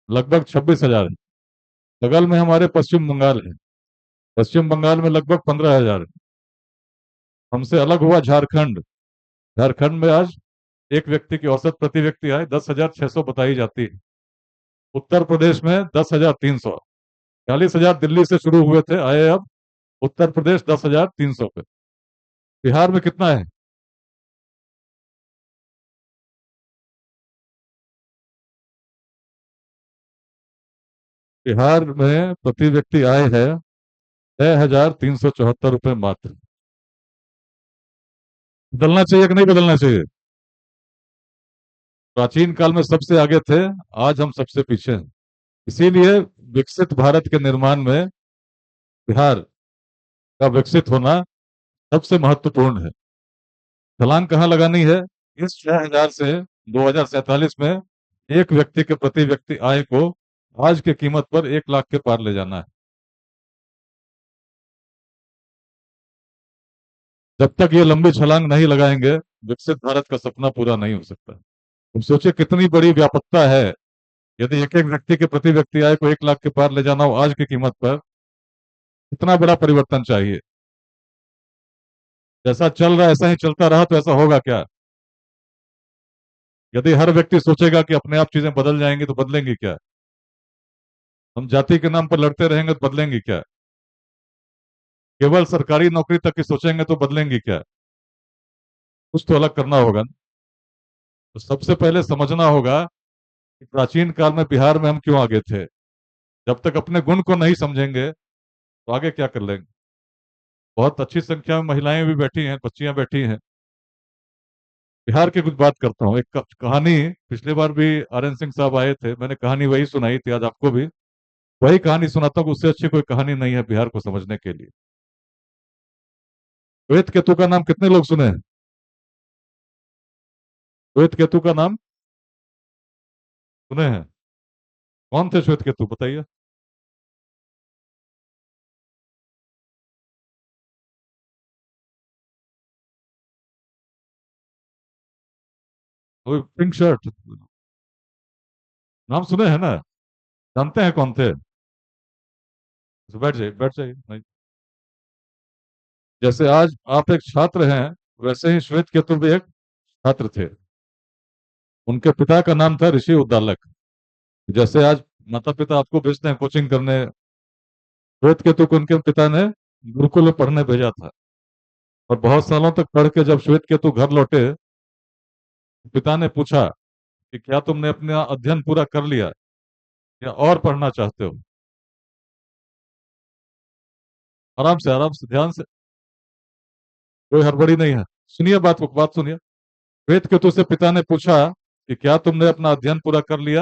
Speaker 5: लगभग 26,000 है। बगल में हमारे पश्चिम बंगाल है, पश्चिम बंगाल में लगभग 15,000 है। हमसे अलग हुआ झारखंड, झारखंड में आज एक व्यक्ति की औसत प्रति व्यक्ति आय 10,600 बताई जाती है। उत्तर प्रदेश में 10,300, 40,000 दिल्ली से शुरू हुए थे, आए अब उत्तर प्रदेश 10,300 पे। बिहार में कितना है? बिहार में प्रति व्यक्ति आय है 6,374 रुपये मात्र। बदलना चाहिए कि नहीं बदलना चाहिए? प्राचीन काल में सबसे आगे थे, आज हम सबसे पीछे हैं। इसीलिए विकसित भारत के निर्माण में बिहार का विकसित होना सबसे महत्वपूर्ण है। छलांग कहाँ लगानी है? इस 6,000 से 2047 में एक व्यक्ति के प्रति व्यक्ति आय को आज की कीमत पर 1 लाख के पार ले जाना है। जब तक ये लंबी छलांग नहीं लगाएंगे, विकसित भारत का सपना पूरा नहीं हो सकता। तुम सोचिए कितनी बड़ी व्यापकता है। यदि एक एक व्यक्ति के प्रति व्यक्ति आय को 1 लाख के पार ले जाना हो आज की कीमत पर, कितना बड़ा परिवर्तन चाहिए। जैसा चल रहा है ऐसा ही चलता रहा तो ऐसा होगा क्या? यदि हर व्यक्ति सोचेगा कि अपने आप चीजें बदल जाएंगी तो बदलेंगी क्या? हम जाति के नाम पर लड़ते रहेंगे तो बदलेंगी क्या? केवल सरकारी नौकरी तक की सोचेंगे तो बदलेंगी क्या? कुछ तो अलग करना होगा। तो सबसे पहले समझना होगा कि प्राचीन काल में बिहार में हम क्यों आगे थे। जब तक अपने गुण को नहीं समझेंगे तो आगे क्या कर लेंगे। बहुत अच्छी संख्या में महिलाएं भी बैठी हैं, बच्चियां बैठी हैं। बिहार की कुछ बात करता हूँ। एक कहानी, पिछली बार भी RN सिंह साहब आए थे, मैंने कहानी वही सुनाई थी, आज आपको भी वही कहानी सुनाता हूँ। उससे अच्छी कोई कहानी नहीं है बिहार को समझने के लिए। श्वेत केतु का नाम कितने लोग सुने हैं? श्वेत केतु का नाम सुने हैं? कौन थे श्वेत केतु, बताइए। वो पिंक शर्ट, नाम सुने हैं ना? जानते हैं कौन थे? तो बैठ जाइए, बैठ जाइए। नहीं, जैसे आज आप एक छात्र हैं, वैसे ही श्वेत केतु भी एक छात्र थे। उनके पिता का नाम था ऋषि उद्दालक। जैसे आज माता पिता आपको भेजते हैं कोचिंग करने, श्वेत केतु को उनके पिता ने गुरुकुल में पढ़ने भेजा था। और बहुत सालों तक पढ़ के जब श्वेत केतु घर लौटे, पिता ने पूछा कि क्या तुमने अपना अध्ययन पूरा कर लिया या और पढ़ना चाहते हो? आराम से, ध्यान से, कोई हड़बड़ी नहीं है। सुनिए बात को, बात सुनिए। श्वेत केतु से पिता ने पूछा कि क्या तुमने अपना अध्ययन पूरा कर लिया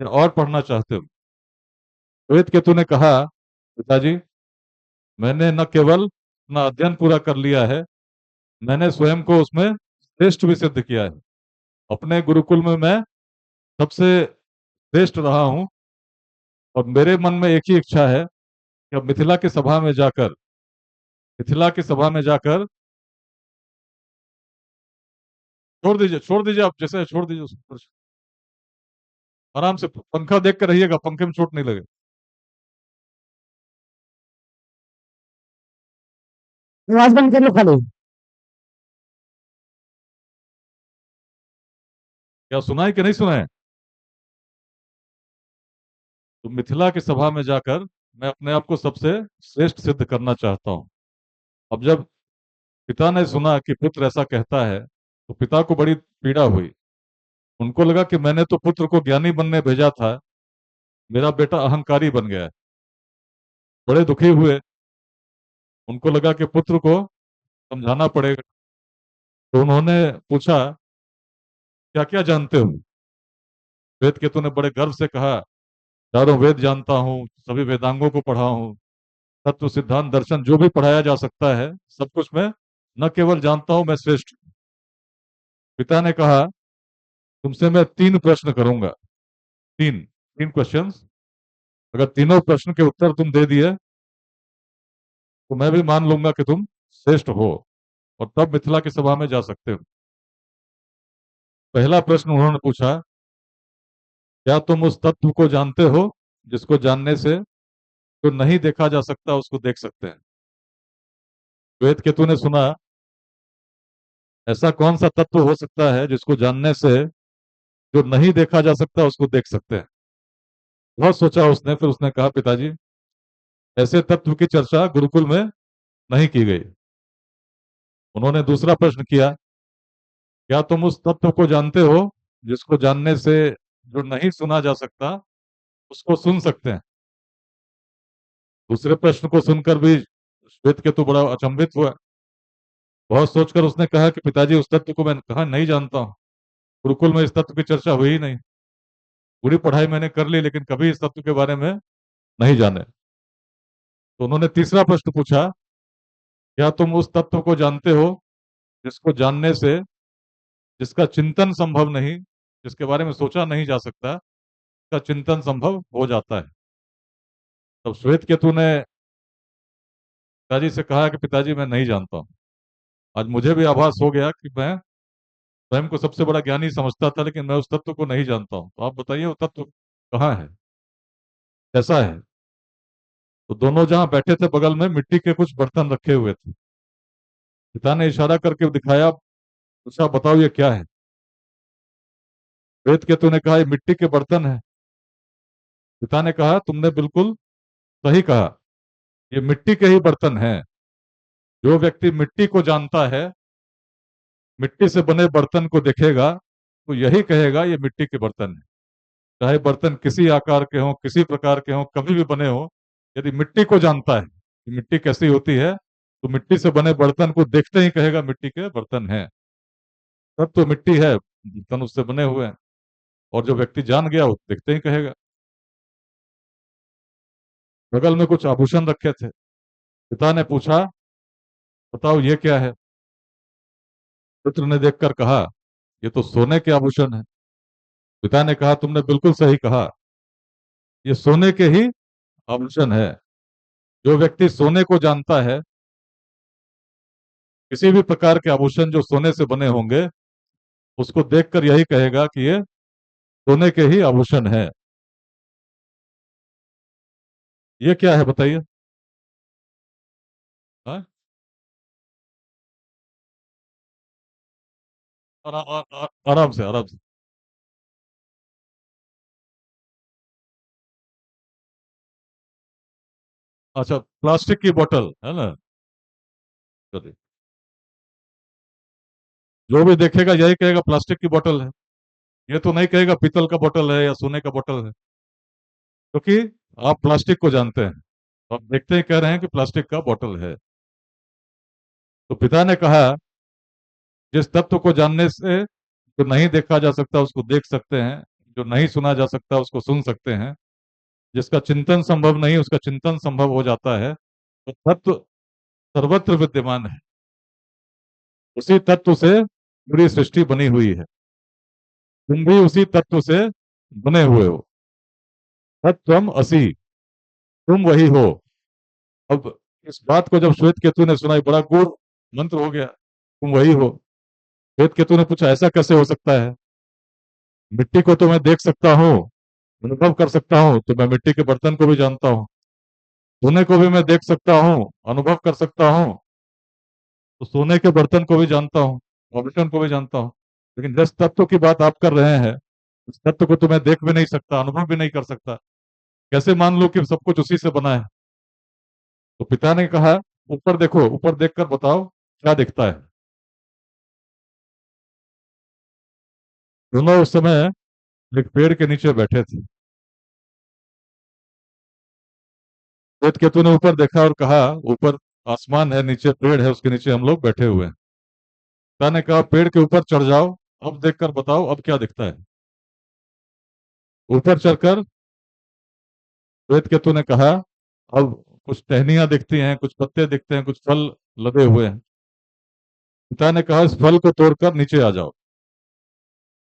Speaker 5: या और पढ़ना चाहते हो? श्वेत केतु ने कहा, पिताजी, मैंने न केवल अपना अध्ययन पूरा कर लिया है, मैंने स्वयं को उसमें श्रेष्ठ भी सिद्ध किया है। अपने गुरुकुल में मैं सबसे श्रेष्ठ रहा हूं। और मेरे मन में एक ही इच्छा है कि अब मिथिला की सभा में जाकर छोड़ दीजिए आप, जैसे छोड़ दीजिए उसको। आराम से पंखा देख कर रहिएगा, पंखे में चोट नहीं लगे।
Speaker 1: आवाज बंद कर लो खाली।
Speaker 5: क्या सुना है कि नहीं सुना है? तो मिथिला की सभा में जाकर मैं अपने आप को सबसे श्रेष्ठ सिद्ध करना चाहता हूँ। अब जब पिता ने सुना कि पुत्र ऐसा कहता है तो पिता को बड़ी पीड़ा हुई। उनको लगा कि मैंने तो पुत्र को ज्ञानी बनने भेजा था, मेरा बेटा अहंकारी बन गया है। बड़े दुखी हुए। उनको लगा कि पुत्र को समझाना पड़ेगा। तो उन्होंने पूछा, क्या क्या जानते हो? वेद केतु ने बड़े गर्व से कहा, चारों वेद जानता हूँ, सभी वेदांगों को पढ़ा हूँ, तत्व सिद्धांत दर्शन जो भी पढ़ाया जा सकता है सब कुछ मैं न केवल जानता हूं, मैं श्रेष्ठ हूं। पिता ने कहा, तुमसे मैं 3 प्रश्न करूंगा। तीन तीन क्वेश्चंस। अगर तीनों प्रश्न के उत्तर तुम दे दिए तो मैं भी मान लूंगा कि तुम श्रेष्ठ हो और तब मिथिला की सभा में जा सकते हो। पहला प्रश्न उन्होंने पूछा, क्या तुम उस तत्व को जानते हो जिसको जानने से जो नहीं देखा जा सकता उसको देख सकते हैं? श्वेत केतु ने सुना, ऐसा कौन सा तत्व हो सकता है जिसको जानने से जो नहीं देखा जा सकता उसको देख सकते हैं? बहुत सोचा उसने, फिर उसने कहा, पिताजी ऐसे तत्व की चर्चा गुरुकुल में नहीं की गई। उन्होंने दूसरा प्रश्न किया, क्या तुम उस तत्व को जानते हो जिसको जानने से जो नहीं सुना जा सकता उसको सुन सकते हैं? दूसरे प्रश्न को सुनकर भी श्वेत केतु बड़ा अचंभित हुआ। बहुत सोचकर उसने कहा कि पिताजी उस तत्व को मैं कहा नहीं जानता हूँ, गुरुकुल में इस तत्व की चर्चा हुई ही नहीं। पूरी पढ़ाई मैंने कर ली लेकिन कभी इस तत्व के बारे में नहीं जाने। तो उन्होंने तीसरा प्रश्न पूछा, क्या तुम उस तत्व को जानते हो जिसको जानने से जिसका चिंतन संभव नहीं, जिसके बारे में सोचा नहीं जा सकता, का चिंतन संभव हो जाता है? तब श्वेत केतु ने पिताजी से कहा कि पिताजी मैं नहीं जानता हूँ। आज मुझे भी आभास हो गया कि मैं स्वयं को सबसे बड़ा ज्ञानी समझता था लेकिन मैं उस तत्व को नहीं जानता हूँ। तो आप बताइए वो तत्व कहाँ है, कैसा है? तो दोनों जहां बैठे थे बगल में मिट्टी के कुछ बर्तन रखे हुए थे। पिता ने इशारा करके दिखाया, पूछा बताओ ये क्या है? श्वेत केतु ने कहा ये मिट्टी के बर्तन है। पिता ने कहा तुमने बिल्कुल सही कहा, ये मिट्टी के ही बर्तन हैं। जो व्यक्ति मिट्टी को जानता है, मिट्टी से बने बर्तन को देखेगा तो यही कहेगा ये मिट्टी के बर्तन है। चाहे बर्तन किसी आकार के हों, किसी प्रकार के हों, कभी भी बने हों, यदि मिट्टी को जानता है कि मिट्टी कैसी होती है तो मिट्टी से बने बर्तन को देखते ही कहेगा मिट्टी के बर्तन हैं। सब तो मिट्टी है, बर्तन उससे बने हुए हैं। और जो व्यक्ति जान गया वो देखते ही कहेगा। बगल में कुछ आभूषण रखे थे। पिता ने पूछा, बताओ ये क्या है? पुत्र ने देखकर कहा, ये तो सोने के आभूषण है। पिता ने कहा तुमने बिल्कुल सही कहा, ये सोने के ही आभूषण है। जो व्यक्ति सोने को जानता है, किसी भी प्रकार के आभूषण जो सोने से बने होंगे उसको देखकर यही कहेगा कि ये सोने के ही आभूषण है। ये क्या है बताइए? हाँ? आराम से आराम से। अच्छा, प्लास्टिक की बोतल है ना? चलिए, जो भी देखेगा यही कहेगा प्लास्टिक की बोतल है। ये तो नहीं कहेगा पीतल का बोतल है या सोने का बोतल है, क्योंकि आप प्लास्टिक को जानते हैं। तो आप देखते ही कह रहे हैं कि प्लास्टिक का बोतल है। तो पिता ने कहा, जिस तत्व को जानने से जो नहीं देखा जा सकता उसको देख सकते हैं, जो नहीं सुना जा सकता उसको सुन सकते हैं, जिसका चिंतन संभव नहीं उसका चिंतन संभव हो जाता है, तो तत्व सर्वत्र विद्यमान है। उसी तत्व से पूरी सृष्टि बनी हुई है। तुम भी उसी तत्व से बने हुए हो। तत्वम असि, तुम वही हो। अब इस बात को जब श्वेत केतु ने सुना, बड़ा गूढ़ मंत्र हो गया, तुम वही हो। श्वेत केतु ने पूछा ऐसा कैसे हो सकता है? मिट्टी को तो मैं देख सकता हूँ, अनुभव कर सकता हूँ, तो मैं मिट्टी के बर्तन को भी जानता हूँ। सोने को भी मैं देख सकता हूँ, अनुभव कर सकता हूँ, तो सोने के बर्तन को भी जानता हूँ, आभूषण को भी जानता हूँ। लेकिन जिस तत्व की बात आप कर रहे हैं, उस तत्व को तो मैं देख भी नहीं सकता, अनुभव भी नहीं कर सकता। कैसे मान लो कि सब कुछ उसी से बना है? तो पिता ने कहा, ऊपर देखो, ऊपर देखकर बताओ क्या दिखता है। दोनों उस समय एक पेड़ के नीचे बैठे थे। श्वेत केतु ने ऊपर देखा और कहा, ऊपर आसमान है, नीचे पेड़ है, उसके नीचे हम लोग बैठे हुए हैं। पिता ने कहा, पेड़ के ऊपर चढ़ जाओ, अब देखकर बताओ अब क्या दिखता है। ऊपर चढ़कर श्वेत केतु ने कहा, अब कुछ टहनियां दिखती हैं, कुछ पत्ते दिखते हैं, कुछ फल लदे हुए हैं। पिता ने कहा, इस फल को तोड़कर नीचे आ जाओ।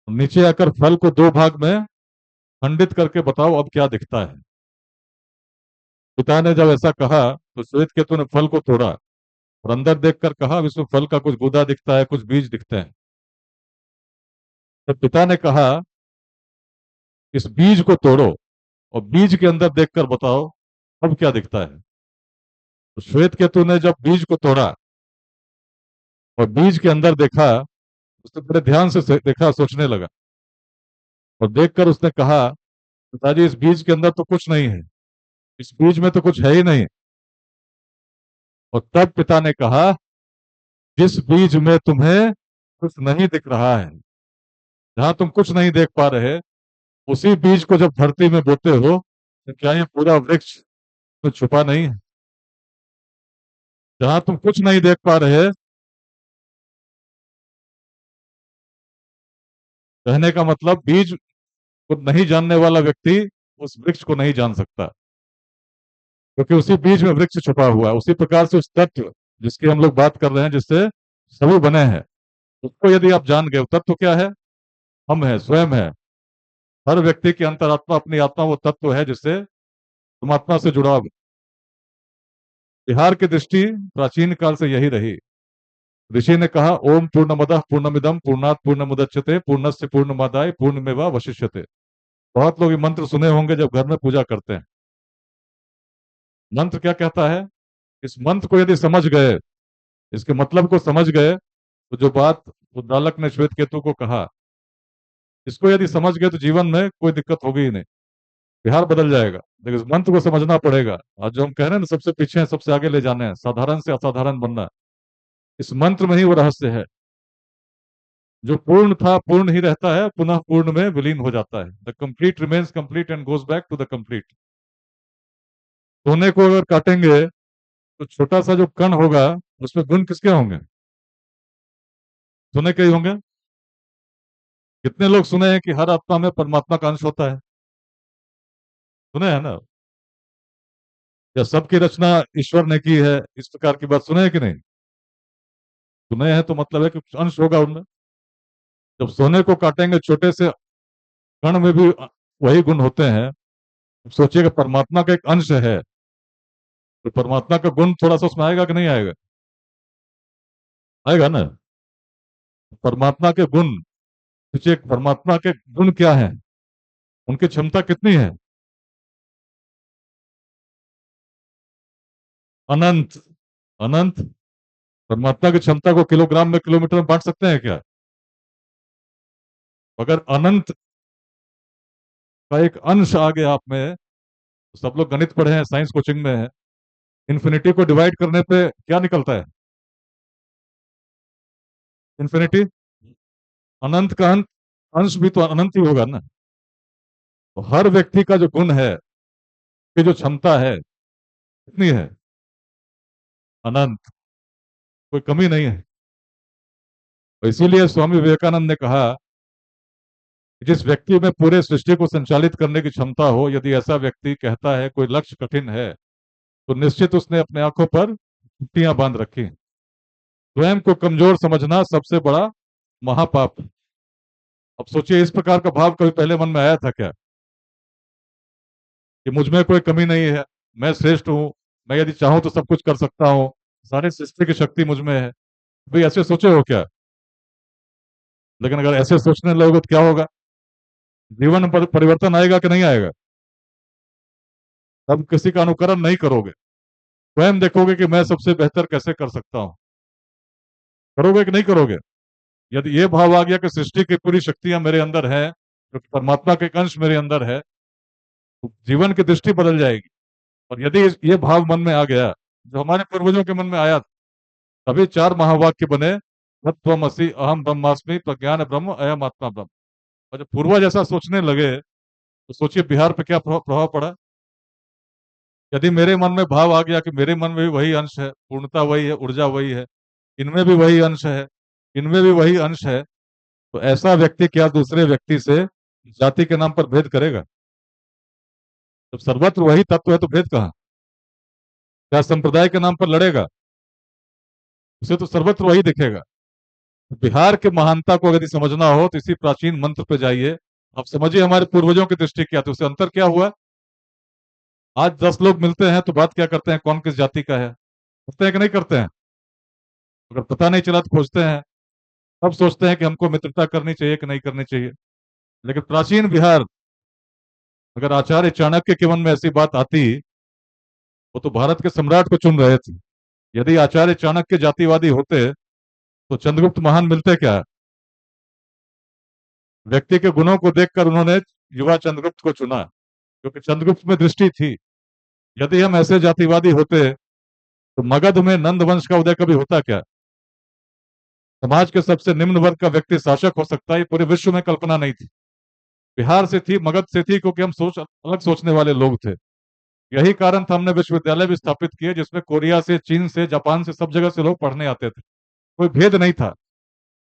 Speaker 5: नीचे आकर फल को दो भाग में खंडित करके बताओ अब क्या दिखता है। पिता ने जब ऐसा कहा तो श्वेत केतु ने फल को तोड़ा और अंदर देखकर कहा, अब इसमें फल का कुछ गूदा दिखता है, कुछ बीज दिखते हैं। तो पिता ने कहा, इस बीज को तोड़ो और बीज के अंदर देखकर बताओ अब क्या दिखता है। तो श्वेत केतु ने जब बीज को तोड़ा और बीज के अंदर देखा, उसने बड़े ध्यान से देखा, सोचने लगा और देखकर उसने कहा, पिताजी इस बीज के अंदर तो कुछ नहीं है, इस बीज में तो कुछ है ही नहीं। और तब पिता ने कहा, जिस बीज में तुम्हें कुछ नहीं दिख रहा है, जहां तुम कुछ नहीं देख पा रहे, उसी बीज को जब धरती में बोते हो तो क्या ये पूरा वृक्ष तो छुपा नहीं है? जहां तुम कुछ नहीं देख पा रहे, कहने का मतलब बीज को नहीं जानने वाला व्यक्ति उस वृक्ष को नहीं जान सकता, क्योंकि उसी बीज में वृक्ष छुपा हुआ है। उसी प्रकार से उस तत्व जिसकी हम लोग बात कर रहे हैं, जिससे सभी बने हैं, उसको यदि आप जान गए, तत्व क्या है? हम है, स्वयं है। हर व्यक्ति की अंतरात्मा, अपनी आत्मा वो तत्व है जिससे परमात्मा से जुड़ाव। बिहार की दृष्टि प्राचीन काल से यही रही। ऋषि ने कहा, ओम पूर्णमदः पूर्णमिदं पूर्णात् पूर्णमुदच्यते पूर्णस्य पूर्णमादाय पूर्णमेवावशिष्यते। बहुत लोग ये मंत्र सुने होंगे जब घर में पूजा करते हैं। मंत्र क्या कहता है? इस मंत्र को यदि समझ गए, इसके मतलब को समझ गए, तो जो बात उद्दालक ने श्वेत केतु को कहा, इसको यदि समझ गए तो जीवन में कोई दिक्कत होगी ही नहीं, बिहार बदल जाएगा। लेकिन इस मंत्र को समझना पड़ेगा। और जो हम कह रहे हैं ना, सबसे पीछे हैं, सबसे आगे ले जाने हैं, साधारण से असाधारण बनना, इस मंत्र में ही वो रहस्य है। जो पूर्ण था पूर्ण ही रहता है, पुनः पूर्ण में विलीन हो जाता है। The complete remains complete and goes back to the complete. सोने को अगर काटेंगे तो छोटा सा जो कण होगा, उसमें गुण किसके होंगे? सोने के ही होंगे। कितने लोग सुने हैं कि हर आत्मा में परमात्मा का अंश होता है? सुने हैं ना? या सबकी रचना ईश्वर ने की है, इस प्रकार की बात सुने हैं कि नहीं? सुने हैं तो मतलब है कि कुछ अंश होगा उनमें। जब सोने को काटेंगे, छोटे से कण में भी वही गुण होते हैं। सोचिएगा, परमात्मा का एक अंश है, तो परमात्मा का गुण थोड़ा सा उसमें आएगा कि नहीं आएगा? आएगा ना। परमात्मा के गुण, सोचिए परमात्मा के गुण क्या है, उनकी क्षमता कितनी है? अनंत। अनंत। परमात्मा की क्षमता को किलोग्राम में, किलोमीटर में बांट सकते हैं क्या? अगर अनंत का एक अंश आ गया आप में, तो सब लोग गणित पढ़े हैं, साइंस कोचिंग में है, इन्फिनिटी को डिवाइड करने पे क्या निकलता है? इन्फिनिटी। अनंत का अंश भी तो अनंत ही होगा ना। तो हर व्यक्ति का जो गुण है, की जो क्षमता है, कितनी है? अनंत। कोई कमी नहीं है। तो इसीलिए स्वामी विवेकानंद ने कहा, जिस व्यक्ति में पूरे सृष्टि को संचालित करने की क्षमता हो, यदि ऐसा व्यक्ति कहता है कोई लक्ष्य कठिन है, तो निश्चित उसने अपने आंखों पर पट्टियां बांध रखी। स्वयं को कमजोर समझना सबसे बड़ा महापाप। अब सोचिए, इस प्रकार का भाव कभी पहले मन में आया था क्या कि मुझ में कोई कमी नहीं है, मैं श्रेष्ठ हूं, मैं यदि चाहूं तो सब कुछ कर सकता हूं, सारी सृष्टि की शक्ति मुझ में है? भाई ऐसे सोचे हो क्या? लेकिन अगर ऐसे सोचने लगोगे तो क्या होगा? जीवन में परिवर्तन आएगा कि नहीं आएगा? तब किसी का अनुकरण नहीं करोगे, स्वयं देखोगे कि मैं सबसे बेहतर कैसे कर सकता हूं। करोगे कि नहीं करोगे? यदि ये भाव आ गया कि सृष्टि की पूरी शक्तियां मेरे अंदर है, क्योंकि परमात्मा के एक अंश मेरे अंदर है, तो जीवन की दृष्टि बदल जाएगी। और यदि ये भाव मन में आ गया, जो हमारे पूर्वजों के मन में आया, तभी 4 महावाक्य बने, तत्त्वमसि, अहम ब्रह्मास्मि, प्रज्ञान ब्रह्म, अयम आत्मा ब्रह्म। और जब पूर्वज ऐसा सोचने लगे तो सोचिए बिहार पे क्या प्रभाव पड़ा। यदि मेरे मन में भाव आ गया कि मेरे मन में भी वही अंश है, पूर्णता वही है, ऊर्जा वही है, इनमें भी वही अंश है, इनमें भी वही अंश है, तो ऐसा व्यक्ति क्या दूसरे व्यक्ति से जाति के नाम पर भेद करेगा? जब सर्वत्र वही तत्व है तो भेद कहाँ? क्या संप्रदाय के नाम पर लड़ेगा? उसे तो सर्वत्र वही दिखेगा। बिहार के महानता को यदि समझना हो तो इसी प्राचीन मंत्र पे जाइए। अब समझिए हमारे पूर्वजों की दृष्टि क्या थी, उससे अंतर क्या हुआ। आज 10 लोग मिलते हैं तो बात क्या करते हैं, कौन किस जाति का है, करते हैं कि नहीं करते हैं? अगर पता नहीं चला तो खोजते हैं। तब सोचते हैं कि हमको मित्रता करनी चाहिए कि नहीं करनी चाहिए। लेकिन प्राचीन बिहार, अगर आचार्य चाणक्य के मन में ऐसी बात आती, वो तो भारत के सम्राट को चुन रहे थे। यदि आचार्य चाणक्य जातिवादी होते तो चंद्रगुप्त महान मिलते क्या? व्यक्ति के गुणों को देखकर उन्होंने युवा चंद्रगुप्त को चुना, क्योंकि चंद्रगुप्त में दृष्टि थी। यदि हम ऐसे जातिवादी होते तो मगध में नंद वंश का उदय कभी होता क्या? समाज के सबसे निम्न वर्ग का व्यक्ति शासक हो सकता है, ये पूरे विश्व में कल्पना नहीं थी। बिहार से थी, मगध से थी, क्योंकि हम अलग सोचने वाले लोग थे। यही कारण था हमने विश्वविद्यालय भी स्थापित किए, जिसमें कोरिया से, चीन से, जापान से, सब जगह से लोग पढ़ने आते थे। कोई भेद नहीं था।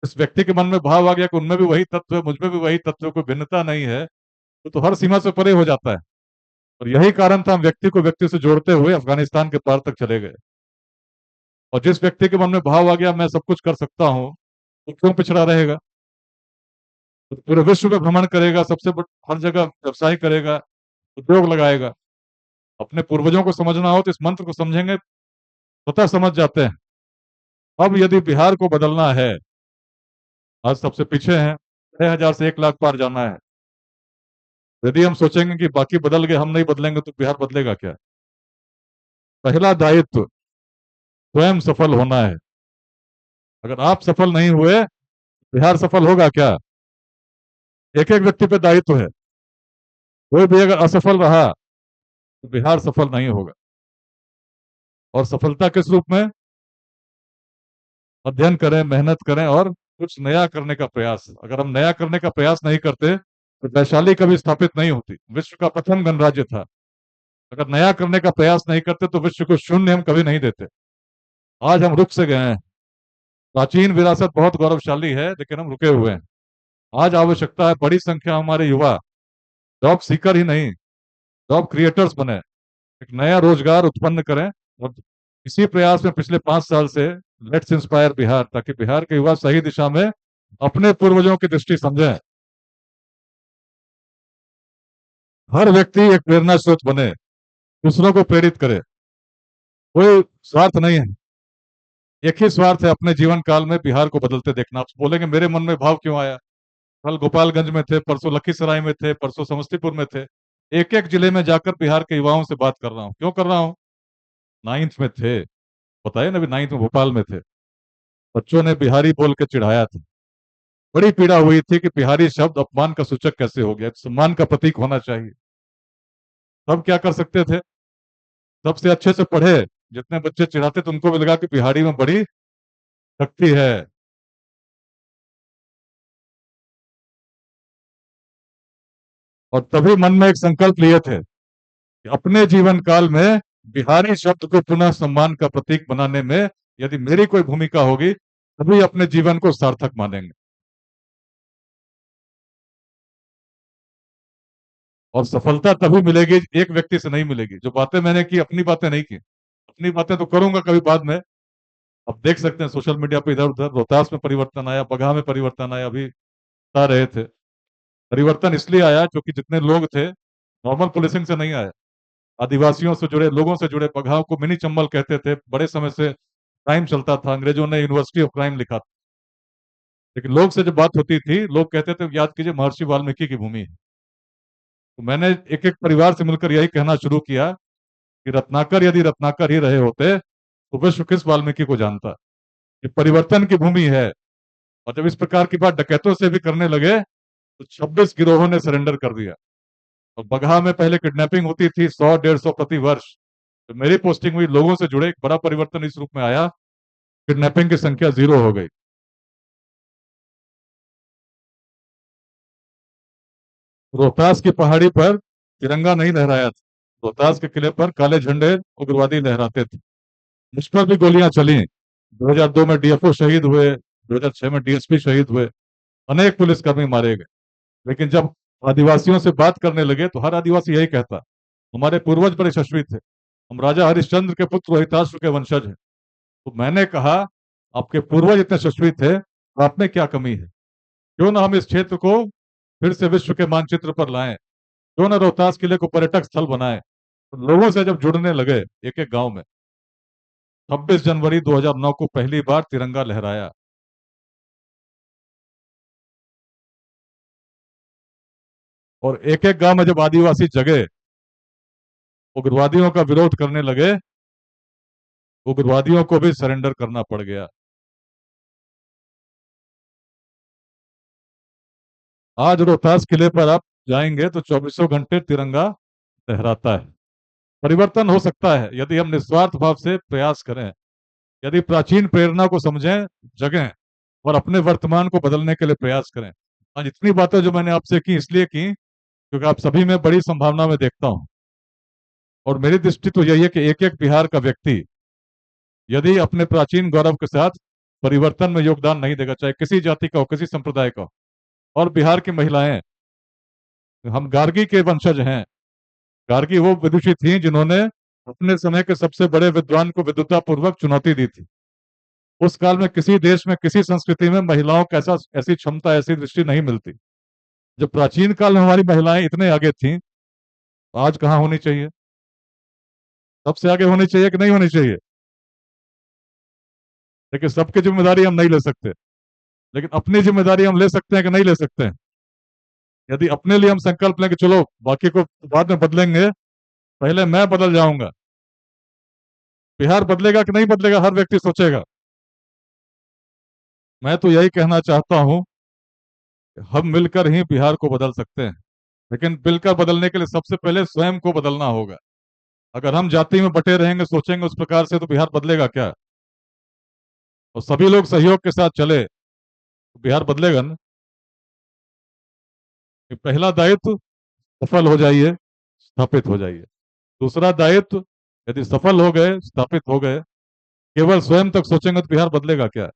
Speaker 5: इस व्यक्ति के मन में भाव आ गया कि उनमें भी वही तत्व है, मुझमें भी वही तत्व है, कोई भिन्नता नहीं है, तो हर सीमा से परे हो जाता है। और यही कारण था हम व्यक्ति को व्यक्ति से जोड़ते हुए अफगानिस्तान के पार तक चले गए। और जिस व्यक्ति के मन में भाव आ गया मैं सब कुछ कर सकता हूँ, तो क्यों पिछड़ा रहेगा? तो पूरे विश्व में भ्रमण करेगा, हर जगह व्यवसाय करेगा, उद्योग लगाएगा। अपने पूर्वजों को समझना हो तो इस मंत्र को समझेंगे, स्वतः समझ जाते हैं। अब यदि बिहार को बदलना है, आज सबसे पीछे हैं, 6,000 से 1 लाख पार जाना है। यदि हम सोचेंगे कि बाकी बदल गए, हम नहीं बदलेंगे, तो बिहार बदलेगा क्या? पहला दायित्व स्वयं सफल होना है। अगर आप सफल नहीं हुए, बिहार सफल होगा क्या? एक एक व्यक्ति पे दायित्व है। कोई भी अगर असफल रहा तो बिहार सफल नहीं होगा। और सफलता किस रूप में? अध्ययन करें, मेहनत करें और कुछ नया करने का प्रयास। अगर हम नया करने का प्रयास नहीं करते तो वैशाली कभी स्थापित नहीं होती, विश्व का प्रथम गणराज्य था। अगर नया करने का प्रयास नहीं करते तो विश्व को शून्य हम कभी नहीं देते। आज हम रुक से गए हैं। प्राचीन विरासत बहुत गौरवशाली है, लेकिन हम रुके हुए हैं। आज आवश्यकता है बड़ी संख्या हमारे युवा जॉब सीकर ही नहीं, जॉब क्रिएटर्स बने, एक नया रोजगार उत्पन्न करें। और इसी प्रयास में पिछले 5 साल से लेट्स इंस्पायर बिहार, ताकि बिहार के युवा सही दिशा में अपने पूर्वजों की दृष्टि समझें। हर व्यक्ति एक प्रेरणा स्रोत बने, दूसरों को प्रेरित करे। कोई स्वार्थ नहीं है, एक ही स्वार्थ है, अपने जीवन काल में बिहार को बदलते देखना। आप बोलेंगे मेरे मन में भाव क्यों आया? कल गोपालगंज में थे, परसों लखीसराय में थे, परसों समस्तीपुर में थे। एक एक जिले में जाकर बिहार के युवाओं से बात कर रहा हूँ। क्यों कर रहा हूँ? 9th में थे, बताइए ना, अभी 9th में भोपाल में थे, बच्चों ने बिहारी बोल के चिढ़ाया था। बड़ी पीड़ा हुई थी कि बिहारी शब्द अपमान का सूचक कैसे हो गया, सम्मान का प्रतीक होना चाहिए। तब क्या कर सकते थे? सबसे अच्छे से पढ़े, जितने बच्चे चिढ़ाते थे उनको भी लगा कि बिहारी में बड़ी शक्ति है। और तभी मन में एक संकल्प लिए थे कि अपने जीवन काल में बिहारी शब्द को पुनः सम्मान का प्रतीक बनाने में यदि मेरी कोई भूमिका होगी, तभी अपने जीवन को सार्थक मानेंगे। और सफलता तभी मिलेगी, एक व्यक्ति से नहीं मिलेगी। जो बातें मैंने की, अपनी बातें नहीं की। अपनी बातें तो करूंगा कभी बाद में। अब देख सकते हैं सोशल मीडिया पे इधर उधर, रोहतास में परिवर्तन आया, बगहा में परिवर्तन आया, अभी बता रहे थे। परिवर्तन इसलिए आया क्योंकि जितने लोग थे, नॉर्मल पुलिसिंग से नहीं आया, आदिवासियों से जुड़े, लोगों से जुड़े। बगहा को मिनी चंबल कहते थे, बड़े समय से क्राइम चलता था, अंग्रेजों ने यूनिवर्सिटी ऑफ क्राइम लिखा था। लेकिन लोग से जब बात होती थी, लोग कहते थे याद कीजिए महर्षि वाल्मीकि की भूमि है। तो मैंने एक एक परिवार से मिलकर यही कहना शुरू किया कि रत्नाकर यदि रत्नाकर ही रहे होते तो विश्व किस वाल्मीकि को जानता। ये परिवर्तन की भूमि है। और जब इस प्रकार की बात डकैतों से भी करने लगे तो 26 गिरोहों ने सरेंडर कर दिया। और बगहा में पहले किडनैपिंग होती थी 100-150 प्रति वर्ष। तो मेरी पोस्टिंग हुई, लोगों से जुड़े, एक बड़ा परिवर्तन इस रूप में आया, किडनैपिंग की संख्या 0 हो गई। रोहतास की पहाड़ी पर तिरंगा नहीं लहराया था। रोहतास के किले पर काले झंडे उग्रवादी लहराते थे। मुझ पर भी गोलियां चली। 2002 में डीएफओ शहीद हुए, 2006 में डीएसपी शहीद हुए, अनेक पुलिसकर्मी मारे गए। लेकिन जब आदिवासियों से बात करने लगे तो हर आदिवासी यही कहता, हमारे पूर्वज बड़े यशस्वी थे, हम राजा हरिश्चंद्र के पुत्र रोहिताश्व के वंशज हैं। तो मैंने कहा, आपके पूर्वज इतने यशस्वी थे, तो आप में क्या कमी है? क्यों ना हम इस क्षेत्र को फिर से विश्व के मानचित्र पर लाएं, क्यों ना रोहतास किले को पर्यटक स्थल बनाएं। तो लोगों से जब जुड़ने लगे, एक एक गांव में 26 जनवरी 2009 को पहली बार तिरंगा लहराया। और एक एक गांव में जब आदिवासी जगे, उग्रवादियों का विरोध करने लगे, उग्रवादियों को भी सरेंडर करना पड़ गया। आज रोहतास किले पर आप जाएंगे तो 24 घंटे तिरंगा लहराता है। परिवर्तन हो सकता है यदि हम निस्वार्थ भाव से प्रयास करें, यदि प्राचीन प्रेरणा को समझें, जगें और अपने वर्तमान को बदलने के लिए प्रयास करें। आज इतनी बातें जो मैंने आपसे की इसलिए की क्योंकि आप सभी में बड़ी संभावना में देखता हूं। और मेरी दृष्टि तो यही है कि एक एक बिहार का व्यक्ति यदि अपने प्राचीन गौरव के साथ परिवर्तन में योगदान नहीं देगा, चाहे किसी जाति का हो, किसी संप्रदाय का हो। और बिहार की महिलाएं, हम गार्गी के वंशज हैं। गार्गी वो विदुषी थी जिन्होंने अपने समय के सबसे बड़े विद्वान को विद्वतापूर्वक चुनौती दी थी। उस काल में किसी देश में, किसी संस्कृति में महिलाओं का ऐसी क्षमता, ऐसी दृष्टि नहीं मिलती। जब प्राचीन काल में हमारी महिलाएं इतने आगे थीं, तो आज कहाँ होनी चाहिए? सबसे आगे होनी चाहिए कि नहीं होनी चाहिए? लेकिन सबकी जिम्मेदारी हम नहीं ले सकते, लेकिन अपनी जिम्मेदारी हम ले सकते हैं कि नहीं ले सकते हैं? यदि अपने लिए हम संकल्प लें कि चलो बाकी को बाद में बदलेंगे, पहले मैं बदल जाऊंगा, बिहार बदलेगा कि नहीं बदलेगा हर व्यक्ति सोचेगा। मैं तो यही कहना चाहता हूं कि हम मिलकर ही बिहार को बदल सकते हैं, लेकिन मिलकर बदलने के लिए सबसे पहले स्वयं को बदलना होगा। अगर हम जाति में बटे रहेंगे, सोचेंगे उस प्रकार से, तो बिहार बदलेगा क्या? और सभी लोग सहयोग के साथ चले तो बिहार बदलेगा ना। कि पहला दायित्व, सफल हो जाइए, स्थापित हो जाइए। दूसरा दायित्व, यदि सफल हो गए, स्थापित हो गए, केवल स्वयं तक सोचेंगे तो बिहार बदलेगा क्या?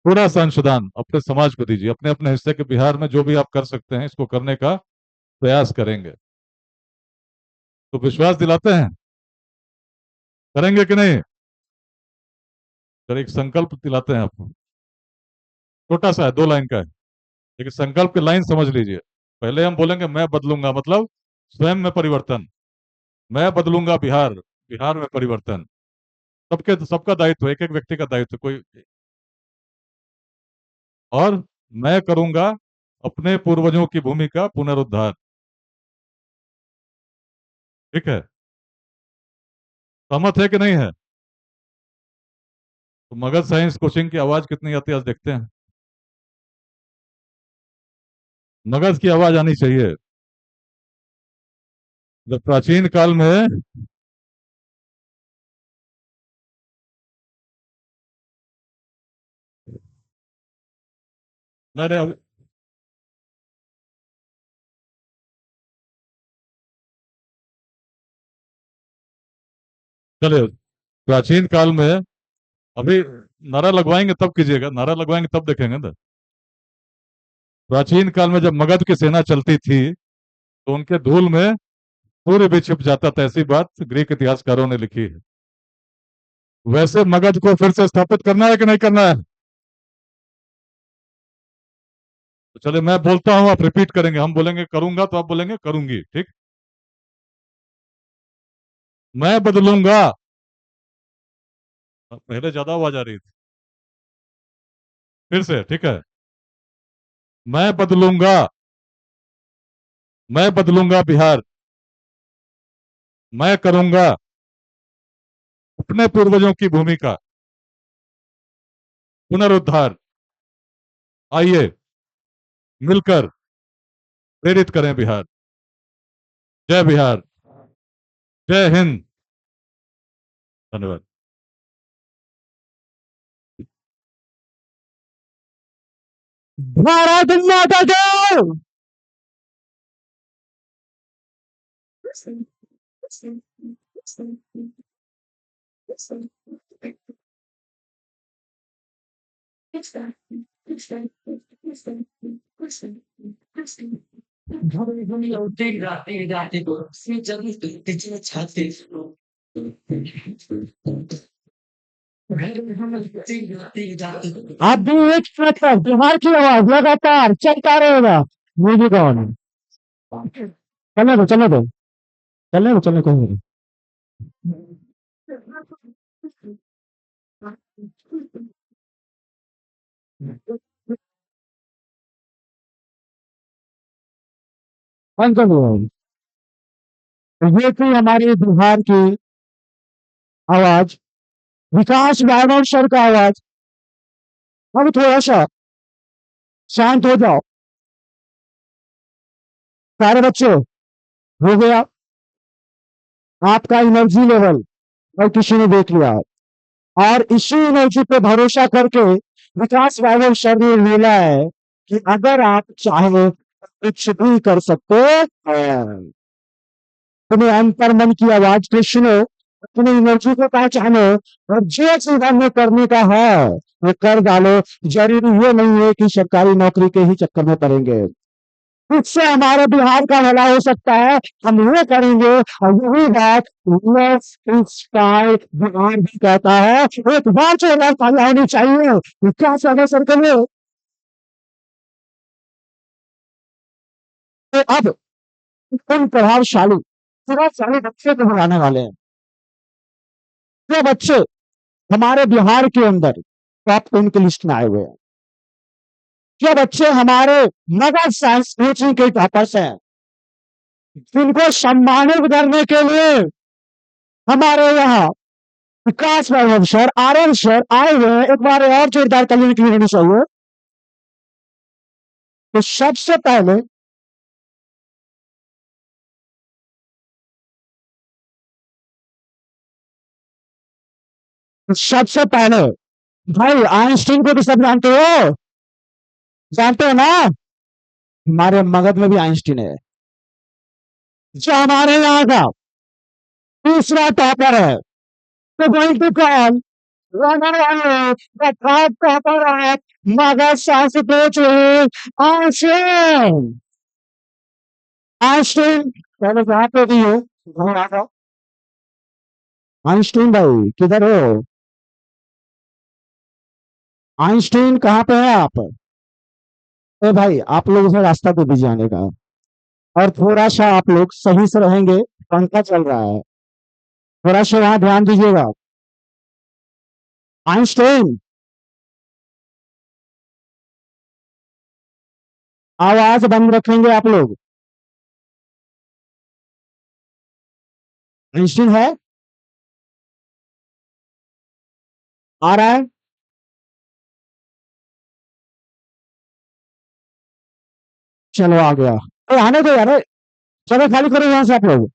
Speaker 5: थोड़ा सा अंशदान अपने समाज को दीजिए, अपने अपने हिस्से के बिहार में जो भी आप कर सकते हैं इसको करने का प्रयास करेंगे तो विश्वास दिलाते हैं, करेंगे कि नहीं? सर एक संकल्प दिलाते हैं आपको, छोटा सा है, 2 लाइन का है, लेकिन संकल्प की लाइन समझ लीजिए। पहले हम बोलेंगे मैं बदलूंगा, मतलब स्वयं में परिवर्तन। मैं बदलूंगा बिहार, बिहार में परिवर्तन। सबके सबका दायित्व, एक एक व्यक्ति का दायित्व कोई। और मैं करूंगा अपने पूर्वजों की भूमि का पुनरुद्धार। ठीक है? सहमत है कि नहीं है? तो मगध साइंस कोचिंग की आवाज कितनी आती है आज देखते हैं। मगध की आवाज आनी चाहिए। जब प्राचीन काल में मैंने चले प्राचीन काल में, अभी नारा लगवाएंगे तब कीजिएगा, नारा लगवाएंगे तब देखेंगे ना। प्राचीन काल में जब मगध की सेना चलती थी तो उनके धूल में सूर्य भी छिप जाता था, ऐसी बात ग्रीक इतिहासकारों ने लिखी है। वैसे मगध को फिर से स्थापित करना है कि नहीं करना है? तो चले मैं बोलता हूं, आप रिपीट करेंगे, हम बोलेंगे करूंगा तो आप बोलेंगे करूंगी। ठीक? मैं बदलूंगा। पहले ज्यादा आवाज आ रही थी, फिर से ठीक है। मैं बदलूंगा, मैं बदलूंगा बिहार। मैं करूंगा अपने पूर्वजों की भूमि का पुनरुद्धार। आइए मिलकर प्रेरित करें बिहार। जय बिहार, जय हिंद। धन्यवाद।
Speaker 1: भारत माता की आप भी एक ट्रैक पर बिहार की आवाज लगातार चलता रहेगा। Music on. चलने दो चलने को। बंद कर दो। ये थी हमारी बिहार की आवाज, विकास वैभव सर का आवाज। अब थोड़ा सा शांत हो जाओ सारे बच्चे। हो गया आपका एनर्जी लेवल और किसी ने देख लिया, और इसी एनर्जी पे भरोसा करके विकास वैभव सर ने बोला है कि अगर आप चाहे तो कुछ भी कर सकते हैं। तुम्हें अंतर मन की आवाज को सुनो, अपनी एनर्जी को पहचानो, और जो चीज हमें करने का है वो कर डालो। जरूरी ये नहीं है कि सरकारी नौकरी के ही चक्कर में पड़ेंगे, उससे हमारे बिहार का भला हो सकता है, हम ये करेंगे। और यही बात लेट्स इंस्पायर बिहार भी कहता है। एक बार जो तालियां होनी चाहिए। क्या स्वागत सर कर लो। तो अब उन प्रभावशाली बच्चे को बुलाने वाले हैं। जो बच्चे हमारे बिहार के अंदर टॉप 10 की लिस्ट में आए हुए हैं, जो बच्चे हमारे नगर साइंस कोचिंग के टॉपर्स हैं, जिनको सम्मानित करने के लिए हमारे यहाँ विकास वैभव सर, आर्यन सर आए हुए हैं। एक बार और जोरदार तालियां की होनी चाहिए। तो सबसे पहले भाई आइंस्टीन को भी सब जानते हो ना। हमारे मगध में भी आइंस्टीन है, जो हमारे यहाँ का दूसरा टॉपर है। तो going to call the top topper at Mother Science Coaching, Einstein. Einstein पहले कहाँ पे भी हो, घर आ जाओ। आइंस्टीन भाई किधर हो? आइंस्टीन कहाँ पे है आप? ए भाई आप लोग से रास्ता को भी जाने का, और थोड़ा सा आप लोग सही से रहेंगे। पंखा चल रहा है, थोड़ा सा वहां ध्यान दीजिएगा। आइंस्टीन आवाज बंद रखेंगे आप लोग। आइंस्टीन है, आ रहा है। चलो आ गया। ए, आने दो यार। चलो खाली करो यहाँ से आप लोग।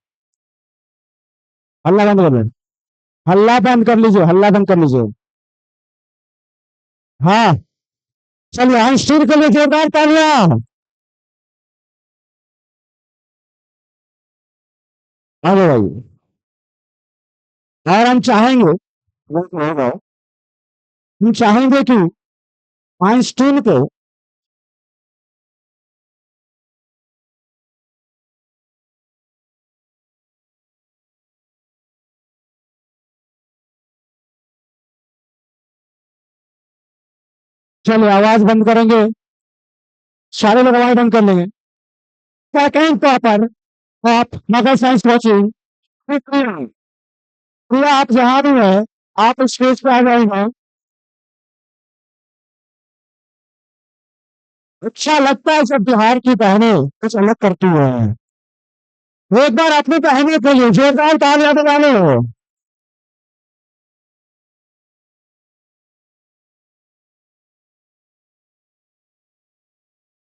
Speaker 1: हल्ला बंद कर लो। हल्ला बंद कर लीजिए, हल्ला बंद कर लीजिए। हाँ चलिए आइंस्टीन के लिए जोरदार तालियां। आगे भाई। और हम चाहेंगे, हम चाहेंगे कि आइंस्टीन को चलिए आवाज बंद करेंगे, सारे लोग आवाज बंद कर लेंगे। सेकंड टॉपर ऑफ मगर साइंस कोचिंग, प्रिया आप जहां भी है, आप स्टेज पे आ जाएंगे। अच्छा लगता है जब बिहार की बहनें कुछ अलग करती हैं। एक बार अपनी बहनों के लिए जोरदार तालियां बजा लो।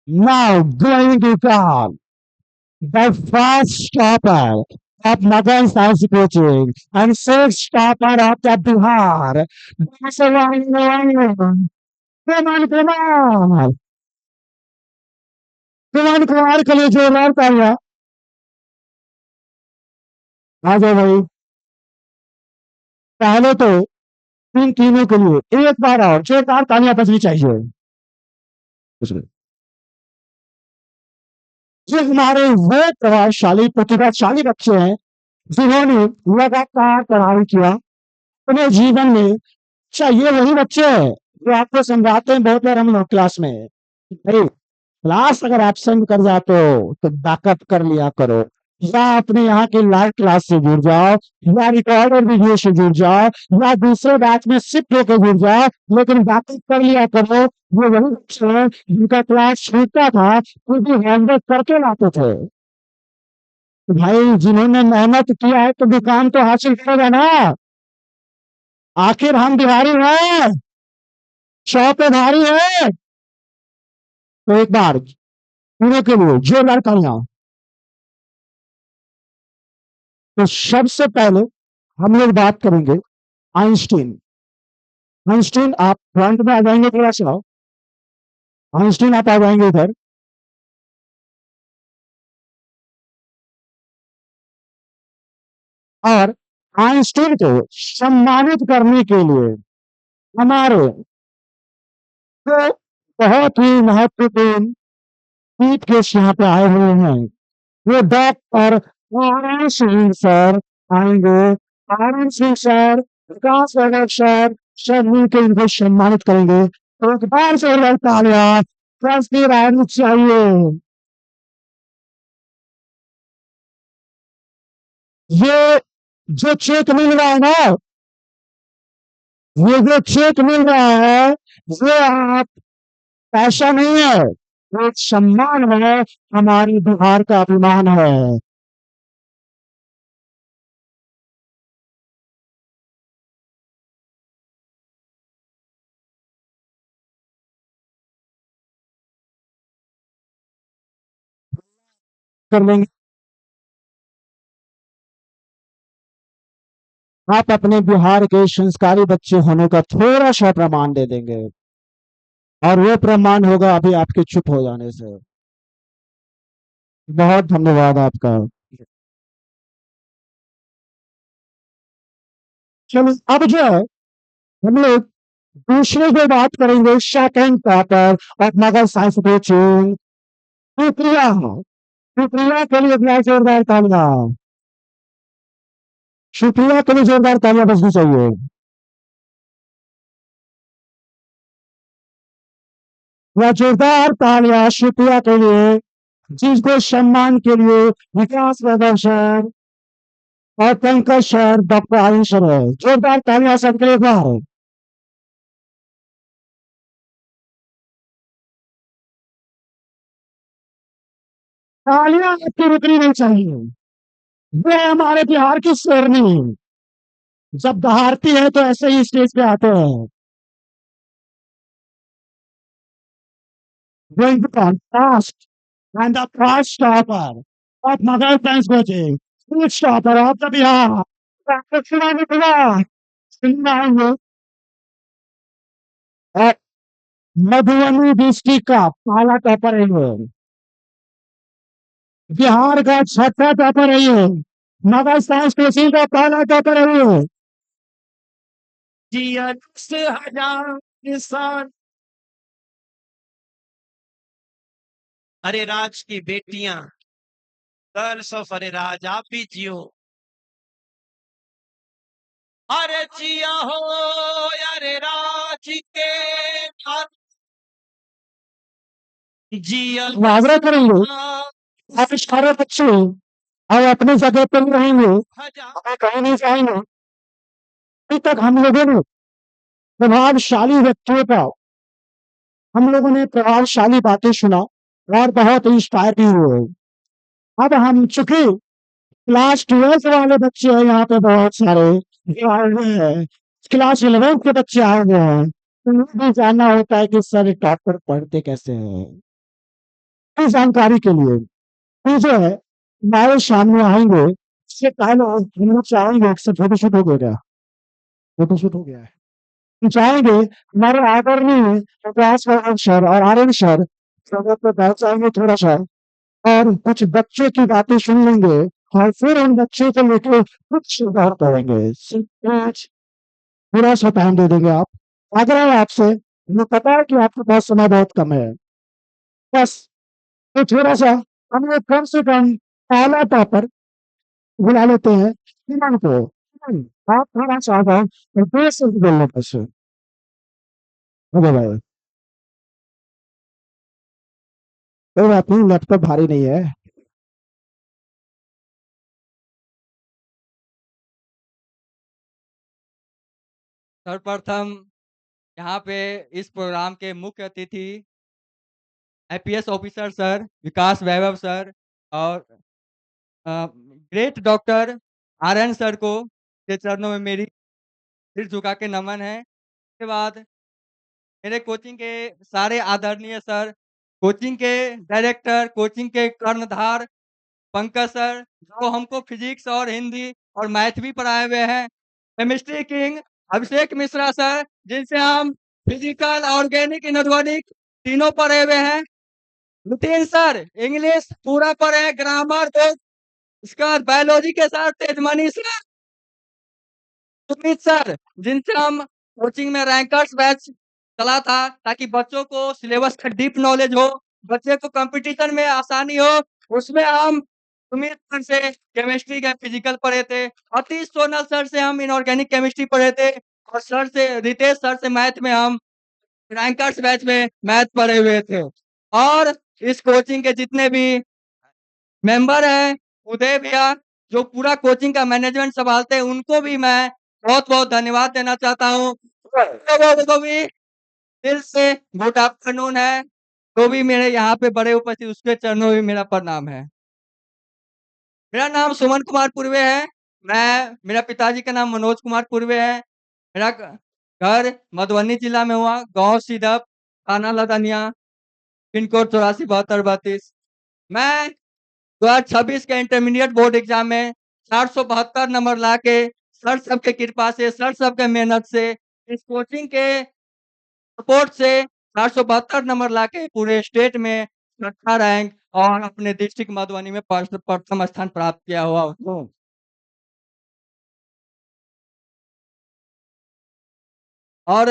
Speaker 1: Now going to God. the first topper of Magan Science Coaching and sixth topper of the Bihar. Kumar के लिए जोरदार तालियां। आ जाओ भाई, पहले तो इन तीनों के लिए एक बार और जोरदार तालियां बजनी चाहिए। ये हमारे वो प्रभावशाली प्रतिभाशाली बच्चे हैं जिन्होंने लगातार पढ़ाई किया अपने जीवन में। अच्छा, ये वही बच्चे हैं जो आपको समझाते हैं बहुत बार हम लोग क्लास में, भाई क्लास अगर एब्सेंट कर जाते हो तो बैकअप कर लिया करो, या अपने यहाँ की लाइव क्लास से जुड़ जाओ, या रिकॉर्डेड वीडियो से जुड़ जाओ, या दूसरे बैच में शिफ्ट होकर जुड़ जाओ, लेकिन बैकअप कर लिया करो। ये वही बच्चे हैं जिनका क्लास छूटता था फिर भी होमवर्क करके लाते थे। तो भाई जिन्होंने मेहनत किया है तो मुकाम तो हासिल करेगा ना। आखिर हम बिहारी हैं, सौ पे भारी है। तो एक बार पूरे के लिए जोरदार तालियां। तो सबसे पहले हम लोग बात करेंगे आइंस्टीन। आइंस्टीन आप फ्रंट में आ जाएंगे थोड़ा सा, आइंस्टीन आप आ जाएंगे इधर। और आइंस्टीन को सम्मानित करने के लिए हमारे जो बहुत ही महत्वपूर्ण चीफ गेस्ट यहाँ पे आए हुए हैं, वो डॉक्टर आनंद सिंह सर आएंगे। आनंद सिंह सर, विकास वैभव सर, सब मिलकर इनको सम्मानित करेंगे। तो एक बार से तालियां ट्रस्टी राय चाहिए। ये जो चेक मिल रहा है ना, ये जो चेक मिल रहा है, ये आप पैसा नहीं है, ये एक सम्मान है, हमारी बिहार का अभिमान है। कर लेंगे। आप अपने बिहार के संस्कारी बच्चे होने का थोड़ा सा प्रमाण दे देंगे, और वो प्रमाण होगा अभी आपके चुप हो जाने से। बहुत धन्यवाद आपका। चलो अब जो है हम लोग दूसरे को बात करेंगे, सेकंड टॉपर और मगर साइंस कोचिंग सुप्रिया। सुप्रिया के लिए भी जोरदार तालियां। सुप्रिया के लिए जोरदार तालियां बजनी चाहिए। वह जोरदार तालियां सुप्रिया के लिए, जिसको सम्मान के लिए विकास वैभव सर और Pankaj sir, doctor Ayush sir है। जोरदार तालियां सबके लिए बाहर। तालियां आपकी रुकनी नहीं चाहिए। वे हमारे बिहार की शेरनी जब दहाड़ती है तो ऐसे ही स्टेज पे आते हैं। Going to contrast and the first stopper of Mother Science Coaching, food stopper of the Bihar, Dr. Shivani Kumar, सुनाएंगे और मधुबनी डिस्ट्रिक्ट का पहला टॉपर है ये, बिहार का छठा टॉपर है ये, मगर साइंस कोचिंग का पहला टॉपर है ये। जी 10,000 किसान।
Speaker 6: अरे राज की बेटियां, गर्ल्स ऑफ अरे राज, आप भी जियो। अरे जिया हो अरे राज के घर, जिया
Speaker 1: मुहावरा करेंगे आप सारे बच्चे और अपनी जगह पर ही रहेंगे, हमें कहीं नहीं जाएंगे। अभी तक हम लोगों ने प्रभावशाली व्यक्तियों का, हम लोगों ने प्रभावशाली बातें सुना और बहुत इंस्पायर भी हुए। अब हम चूंकि क्लास 12 वाले बच्चे हैं यहाँ पे बहुत सारे जो आए हुए हैं, क्लास 11 के बच्चे आए हुए हैं, तो उन्हें भी जानना होता है कि सर टॉपर पढ़ते कैसे हैं। इस जानकारी के लिए ये जो है हमारे सामने आएंगे, इससे पहले हम लोग चाहेंगे, अक्सर फोटोशूट हो गया, फोटोशूट हो गया है, हम चाहेंगे हमारे आदरणीय प्रकाश राव सर और आर्यन सर सड़क पर बैठ जाएंगे थोड़ा सा, और कुछ बच्चों की बातें सुन लेंगे, और फिर उन बच्चों को लेकर कुछ सुधार करेंगे। कुछ थोड़ा सा टाइम दे देंगे आप, आग्रह है आपसे, हमें पता है कि आपके पास समय बहुत कम है, बस तो थोड़ा सा हम लोग कम से कम पहला टॉपर बुला लेते हैं सुमन को। सुमन, आप थोड़ा सा आ जाओ और देर से बोलने बस। ओके भाई, कोई बात नहीं, लैपटॉप भारी नहीं है।
Speaker 7: सर्वप्रथम यहाँ पे इस प्रोग्राम के मुख्य अतिथि आईपीएस ऑफिसर सर विकास वैभव सर और ग्रेट डॉक्टर आर्यन सर को के चरणों में मेरी सिर झुका के नमन है। उसके बाद मेरे कोचिंग के सारे आदरणीय सर, कोचिंग के डायरेक्टर, कोचिंग के कर्णधार पंकज सर, जो हमको फिजिक्स और हिंदी और मैथ भी पढ़ाए हुए हैं। Chemistry king Abhishek Mishra sir, जिनसे हम फिजिकल, ऑर्गेनिक, इनऑर्गेनिक तीनों पढ़े हुए हैं। नितिन सर इंग्लिश पूरा पढ़े, ग्रामर तो इसका बायोलॉजी के साथ तेजमनी सर, सुमित सर, जिनसे हम कोचिंग में रैंकर्स बैच चला था ताकि बच्चों को सिलेबस का डीप नॉलेज हो, बच्चे को कंपटीशन में आसानी हो, उसमें हम सुमित सर से केमिस्ट्री का फिजिकल पढ़े थे, अतीश सोनल सर से हम इनऑर्गेनिक केमिस्ट्री पढ़े थे, और सर से रितेश सर से मैथ में हम रैंकर्स बैच में मैथ पढ़े हुए थे। और इस कोचिंग के जितने भी मेंबर हैं, उदय भैया जो पूरा कोचिंग का मैनेजमेंट संभालते हैं, उनको भी मैं बहुत-बहुत धन्यवाद देना चाहता हूँ। तो भी दिल से गुड आफ्टरनून है, जो भी मेरे यहाँ पे बड़े उपस्थित उसके चरणों में मेरा प्रणाम है। मेरा नाम सुमन कुमार पूर्वे है, मेरा पिताजी का नाम मनोज कुमार पूर्वे है, मेरा घर मधुबनी जिला में हुआ, गाँव सीधप, थाना लदनिया, पिन कोड 847232। मैं 2026 के इंटरमीडिएट बोर्ड एग्जाम में 472 नंबर लाके सर सबके कृपा से, सर सबके मेहनत से, इस कोचिंग के सपोर्ट से 472 नंबर लाके पूरे स्टेट में छठा रैंक और अपने डिस्ट्रिक्ट मधुबनी में प्रथम स्थान प्राप्त किया हुआ हूँ। और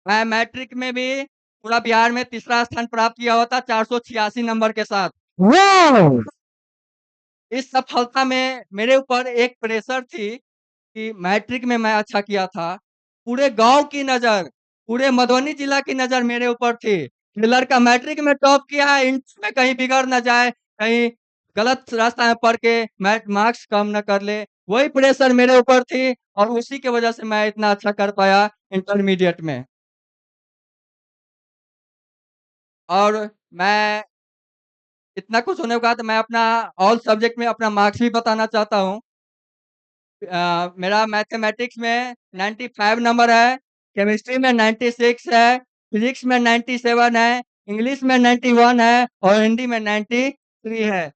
Speaker 7: मैं मैट्रिक में भी पूरा बिहार में तीसरा स्थान प्राप्त किया हुआ था 486 नंबर के साथ।
Speaker 1: वाह,
Speaker 7: इस सफलता में मेरे ऊपर एक प्रेशर थी कि मैट्रिक में मैं अच्छा किया था, पूरे गाँव की नज़र, पूरे मधुबनी जिला की नज़र मेरे ऊपर थी। ये लड़का मैट्रिक में टॉप किया है, इंटर में कहीं बिगड़ ना जाए, कहीं गलत रास्ता में पढ़ के मार्क्स कम ना कर ले, वही प्रेशर मेरे ऊपर थी और उसी की वजह से मैं इतना अच्छा कर पाया इंटरमीडिएट में। और मैं इतना कुछ होने के बाद मैं अपना ऑल सब्जेक्ट में अपना मार्क्स भी बताना चाहता हूँ। मेरा मैथमेटिक्स में 95 नंबर है, केमिस्ट्री में 96 है, फिजिक्स में 97 है, इंग्लिश में 91 है और हिंदी में 93 है।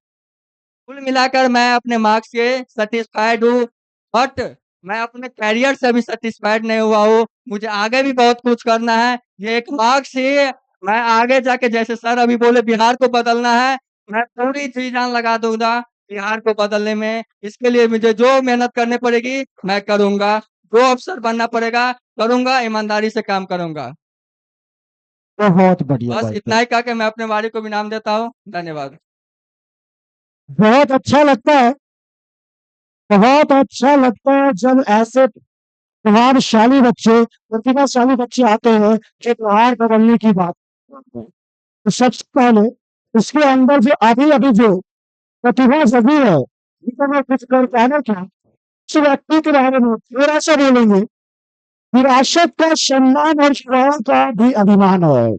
Speaker 7: कुल मिलाकर मैं अपने मार्क्स से सैटिस्फाइड हूँ, बट मैं अपने करियर से अभी सैटिस्फाइड नहीं हुआ हूँ। मुझे आगे भी बहुत कुछ करना है। ये एक मार्क्स ही मैं आगे जाके जैसे सर अभी बोले बिहार को बदलना है, मैं पूरी जी जान लगा दूँगा बिहार को बदलने में। इसके लिए मुझे जो मेहनत करनी पड़ेगी मैं करूँगा, जो अफ़सर बनना पड़ेगा करूँगा, ईमानदारी से काम करूँगा।
Speaker 1: बहुत बढ़िया
Speaker 7: बस
Speaker 1: भाई,
Speaker 7: इतना ही कह के मैं अपने वारी को विराम देता हूँ। धन्यवाद।
Speaker 1: बहुत अच्छा लगता है, बहुत अच्छा लगता है जब ऐसे प्रभावशाली बच्चे, प्रतिभाशाली बच्चे आते हैं जो त्योहार बदलने की बात करते हैं। तो सबसे पहले उसके अंदर जो अभी-अभी जो प्रतिभा जगी है, जिसे मैं कुछ कर कहना चाहूँ, उस व्यक्ति के बारे में थोड़ा-सा बोलेंगे। विरासत का सम्मान और युवाओं का भी अभिमान है।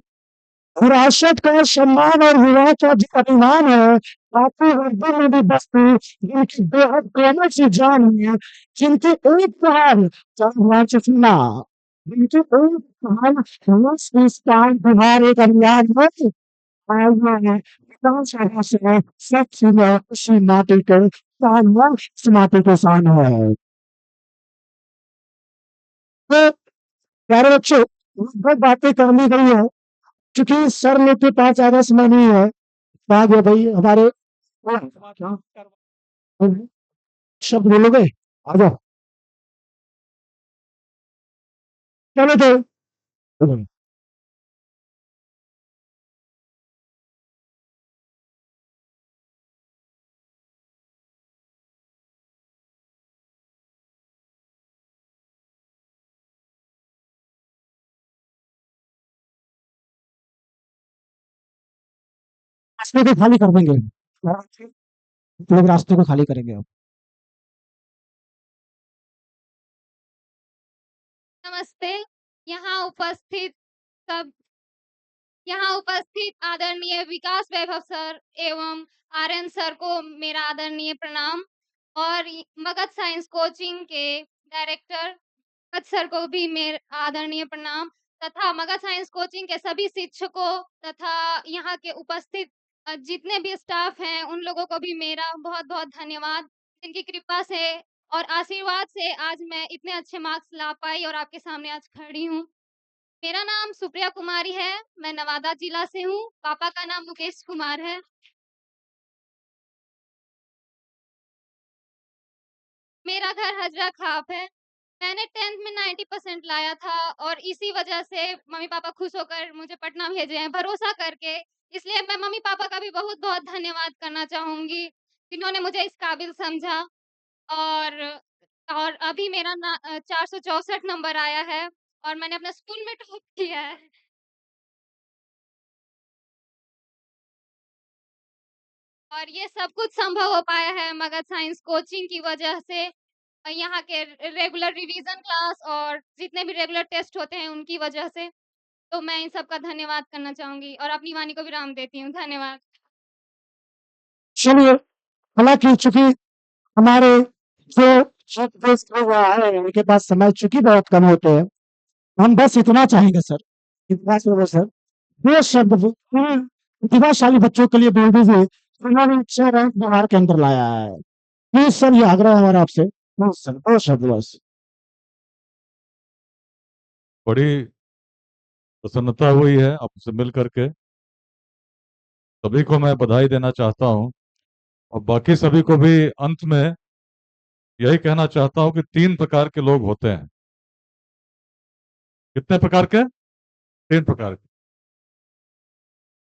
Speaker 1: विरासत का सम्मान और युवाओं का भी अभिमान है। आपकी वर्दी में भी बस्ती जिनकी बेहद कोमल सी जान है, जिनकी एक पहल भगवान से सुनना, जिनकी एक पहल बिहार एक अभियान है, विकास वजह से सब चीजें उसी माटी के तालमेल इस माटी के सामने है। तो प्यारे बच्चों, बहुत बातें कर ली गई है, क्योंकि सर लोग के पास ज्यादा समय नहीं है। कहा गया भाई हमारे शब्द बोलोगे, आ जाओ, चलो तो रास्ते को खाली कर देंगे, लोग रास्ते को खाली करेंगे अब।
Speaker 8: नमस्ते। यहाँ उपस्थित सब यहाँ उपस्थित आदरणीय विकास वैभव सर एवं आर्यन सर को मेरा आदरणीय प्रणाम और मगध साइंस कोचिंग के डायरेक्टर मगध सर को भी मेरा आदरणीय प्रणाम तथा मगध साइंस कोचिंग के सभी शिक्षकों तथा यहाँ के उपस्थित जितने भी स्टाफ हैं उन लोगों को भी मेरा बहुत-बहुत धन्यवाद। जिनकी कृपा से और आशीर्वाद से आज मैं इतने अच्छे मार्क्स ला पाई और आपके सामने आज खड़ी हूँ। मेरा नाम सुप्रिया कुमारी है, मैं नवादा जिला से हूँ, पापा का नाम मुकेश कुमार है। मेरा घर हजरा खाप है। मैंने 10th में 90% लाया था और इसी वजह से मम्मी-पापा खुश होकर मुझे पटना भेजे हैं, भरोसा करके। इसलिए मैं मम्मी-पापा का भी बहुत-बहुत धन्यवाद करना चाहूँगी, जिन्होंने मुझे इस काबिल समझा और अभी मेरा 464 नंबर आया है और मैंने अपने स्कूल में टॉप किया है। और ये सब कुछ संभव हो पाया है मगध साइंस कोचिंग की वजह से। यहाँ के रेगुलर रिवीजन क्लास और जितने भी रेगुलर टेस्ट होते हैं उनकी वजह से। तो मैं इन सब का धन्यवाद करना चाहूँगी और अपनी वाणी को विराम देती हूँ। धन्यवाद।
Speaker 1: चलिए, हालांकि चूंकि हमारे जो दोस्त लोग आए हैं उनके पास समय चूंकि बहुत कम होते हैं, हम बस इतना चाहेंगे सर, इतना चाहेंगे सर, दो शब्द प्रतिभाशाली बच्चों के लिए बोल दीजिए उन्होंने 6 रैंक बिहार के अंदर लाया है। प्लीज सर, ये आग्रह है हमारा आपसे, प्लीज सर, दो शब्द बस।
Speaker 5: बड़ी प्रसन्नता हुई है आपसे मिल करके। सभी को मैं बधाई देना चाहता हूँ और बाकी सभी को भी अंत में यही कहना चाहता हूँ कि 3 प्रकार के लोग होते हैं। कितने प्रकार के? 3 प्रकार के।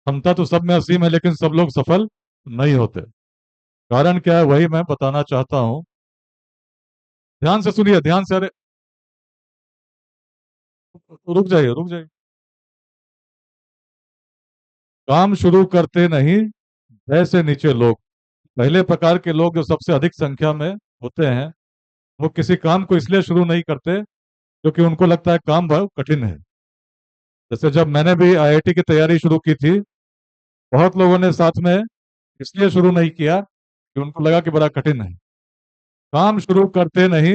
Speaker 5: क्षमता तो सब में असीम है, लेकिन सब लोग सफल नहीं होते। कारण क्या है वही मैं बताना चाहता हूँ। ध्यान से सुनिए, ध्यान से। अरे रुक जाइए, रुक जाइए। काम शुरू करते नहीं ऐसे नीचे लोग। पहले प्रकार के लोग जो सबसे अधिक संख्या में होते हैं, वो किसी काम को इसलिए शुरू नहीं करते क्योंकि उनको लगता है काम बहुत कठिन है। जैसे जब मैंने भी आईआईटी की तैयारी शुरू की थी, बहुत लोगों ने साथ में इसलिए शुरू नहीं किया कि उनको लगा कि बड़ा कठिन है। काम शुरू करते नहीं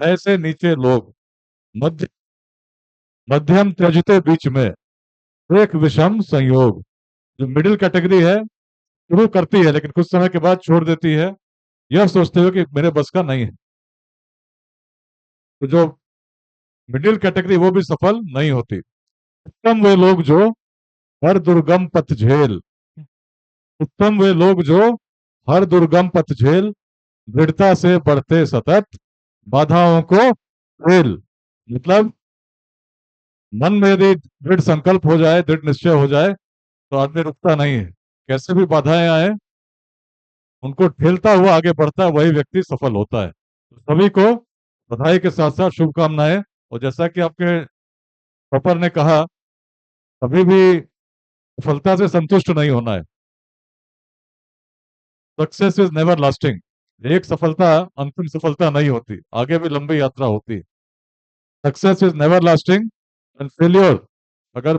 Speaker 5: ऐसे नीचे लोग, मध्य मध्यम त्यजते बीच में, एक विषम संयोग। जो मिडिल कैटेगरी है, शुरू करती है लेकिन कुछ समय के बाद छोड़ देती है, यह सोचते हुए कि मेरे बस का नहीं है। तो जो मिडिल कैटेगरी वो भी सफल नहीं होती। उत्तम वे लोग जो हर दुर्गम पथ झेल, उत्तम वे लोग जो हर दुर्गम पथ झेल, दृढ़ता से बढ़ते सतत, बाधाओं को झेल। मतलब मन में यदि दृढ़ संकल्प हो जाए, दृढ़ निश्चय हो जाए, तो आदमी रुकता नहीं है। कैसे भी बाधाएं आए उनको ठेलता हुआ आगे बढ़ता है, वही व्यक्ति सफल होता है। तो सभी को बधाई के साथ साथ शुभकामनाएं। और जैसा कि आपके प्रॉपर ने कहा, कभी भी सफलता से संतुष्ट नहीं होना है। Success is never lasting. एक सफलता अंतिम सफलता नहीं होती, आगे भी लंबी यात्रा होती है। Success is never lasting and failure, अगर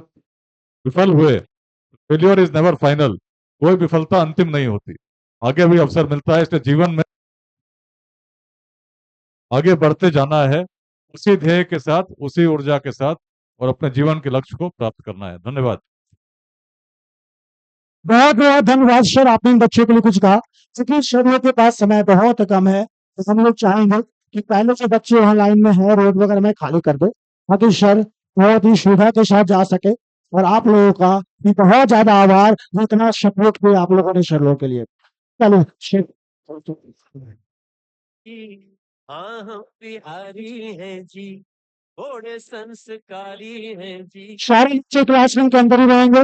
Speaker 5: विफल हुए, फेल्योर इज नेवर फाइनल। कोई विफलता अंतिम नहीं होती, आगे भी अवसर मिलता है। इसलिए जीवन में आगे बढ़ते जाना है, उसी ध्येय के साथ, उसी ऊर्जा के साथ, और अपने जीवन के लक्ष्य को प्राप्त करना है। धन्यवाद।
Speaker 1: बहुत बहुत धन्यवाद सर, आपने इन बच्चों के लिए कुछ कहा। क्योंकि सर के पास समय बहुत कम है, तो हम लोग चाहेंगे कि पहले से बच्चे वहाँ लाइन में है, रोड वगैरह में खाली कर दो, ताकि सर बहुत ही सुविधा के साथ जा सके। और आप लोगों का भी बहुत ज्यादा आभार, जो इतना सपोर्ट किया आप लोगों ने सर लोगों के लिए। चलो
Speaker 6: हाँ हम बिहारी हैं जी, थोड़े संस्कारी हैं जी।
Speaker 1: सारे बच्चे क्लासरूम के अंदर ही रहेंगे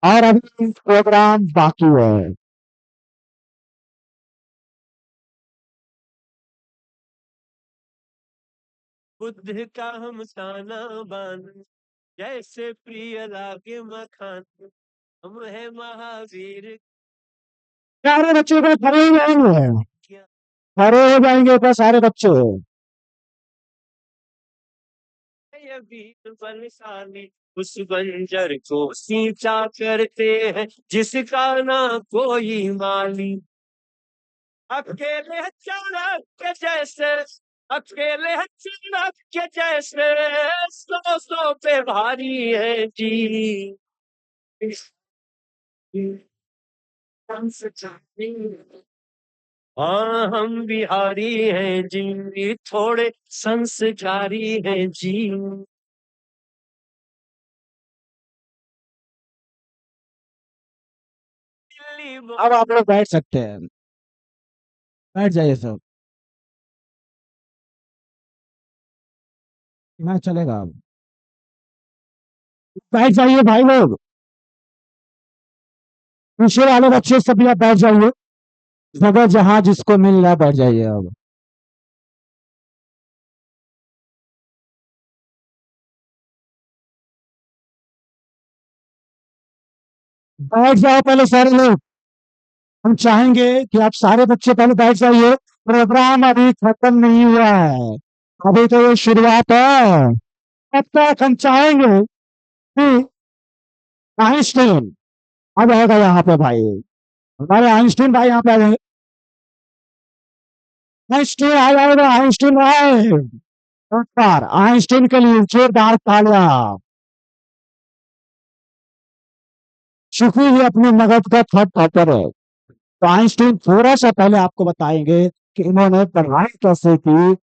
Speaker 1: और अभी प्रोग्राम बाकी है।
Speaker 6: बुद्ध का हम ताना बान, जैसे प्रिय लागे मखान, हम है महावीर।
Speaker 1: सारे बच्चे को खड़े हो जाएंगे, खड़े हो जाएंगे ऊपर सारे बच्चे।
Speaker 6: ये वीर बलशाली उस बंजर को सींचा करते हैं, जिसका ना कोई माली। अकेले चाणक्य के जैसे, अकेले चाणक्य के जैसे, सौ पे भारी है जी। हाँ हम बिहारी हैं जी, थोड़े संस्कारी हैं जी।
Speaker 1: अब आप लोग बैठ सकते हैं, बैठ जाइए सब, मैं चलेगा अब। बैठ जाइए भाई लोग, पीछे वाले बच्चे सब यहाँ बैठ जाइए, जगह जहां जिसको मिल रहा है बैठ जाइए अब। बैठ जाओ पहले सारे लोग, हम चाहेंगे कि आप सारे बच्चे पहले बैठ जाइए, प्रोग्राम अभी खत्म नहीं हुआ है, अभी तो ये शुरुआत है। तब तक हम चाहेंगे कि आइंस्टीन आ जाएगा यहाँ पे भाई, हमारे आइंस्टीन भाई यहाँ पे आ जाएंगे। आइंस्टीन आ जाएगा, आइंस्टीन भाई, एक बार आइंस्टीन के लिए जोरदार तालियां। चूंकि ये अपने नगद का थर्ड टॉपर है, तो आइंस्टीन थोड़ा सा पहले आपको बताएंगे कि इन्होंने पढ़ाई कैसे की।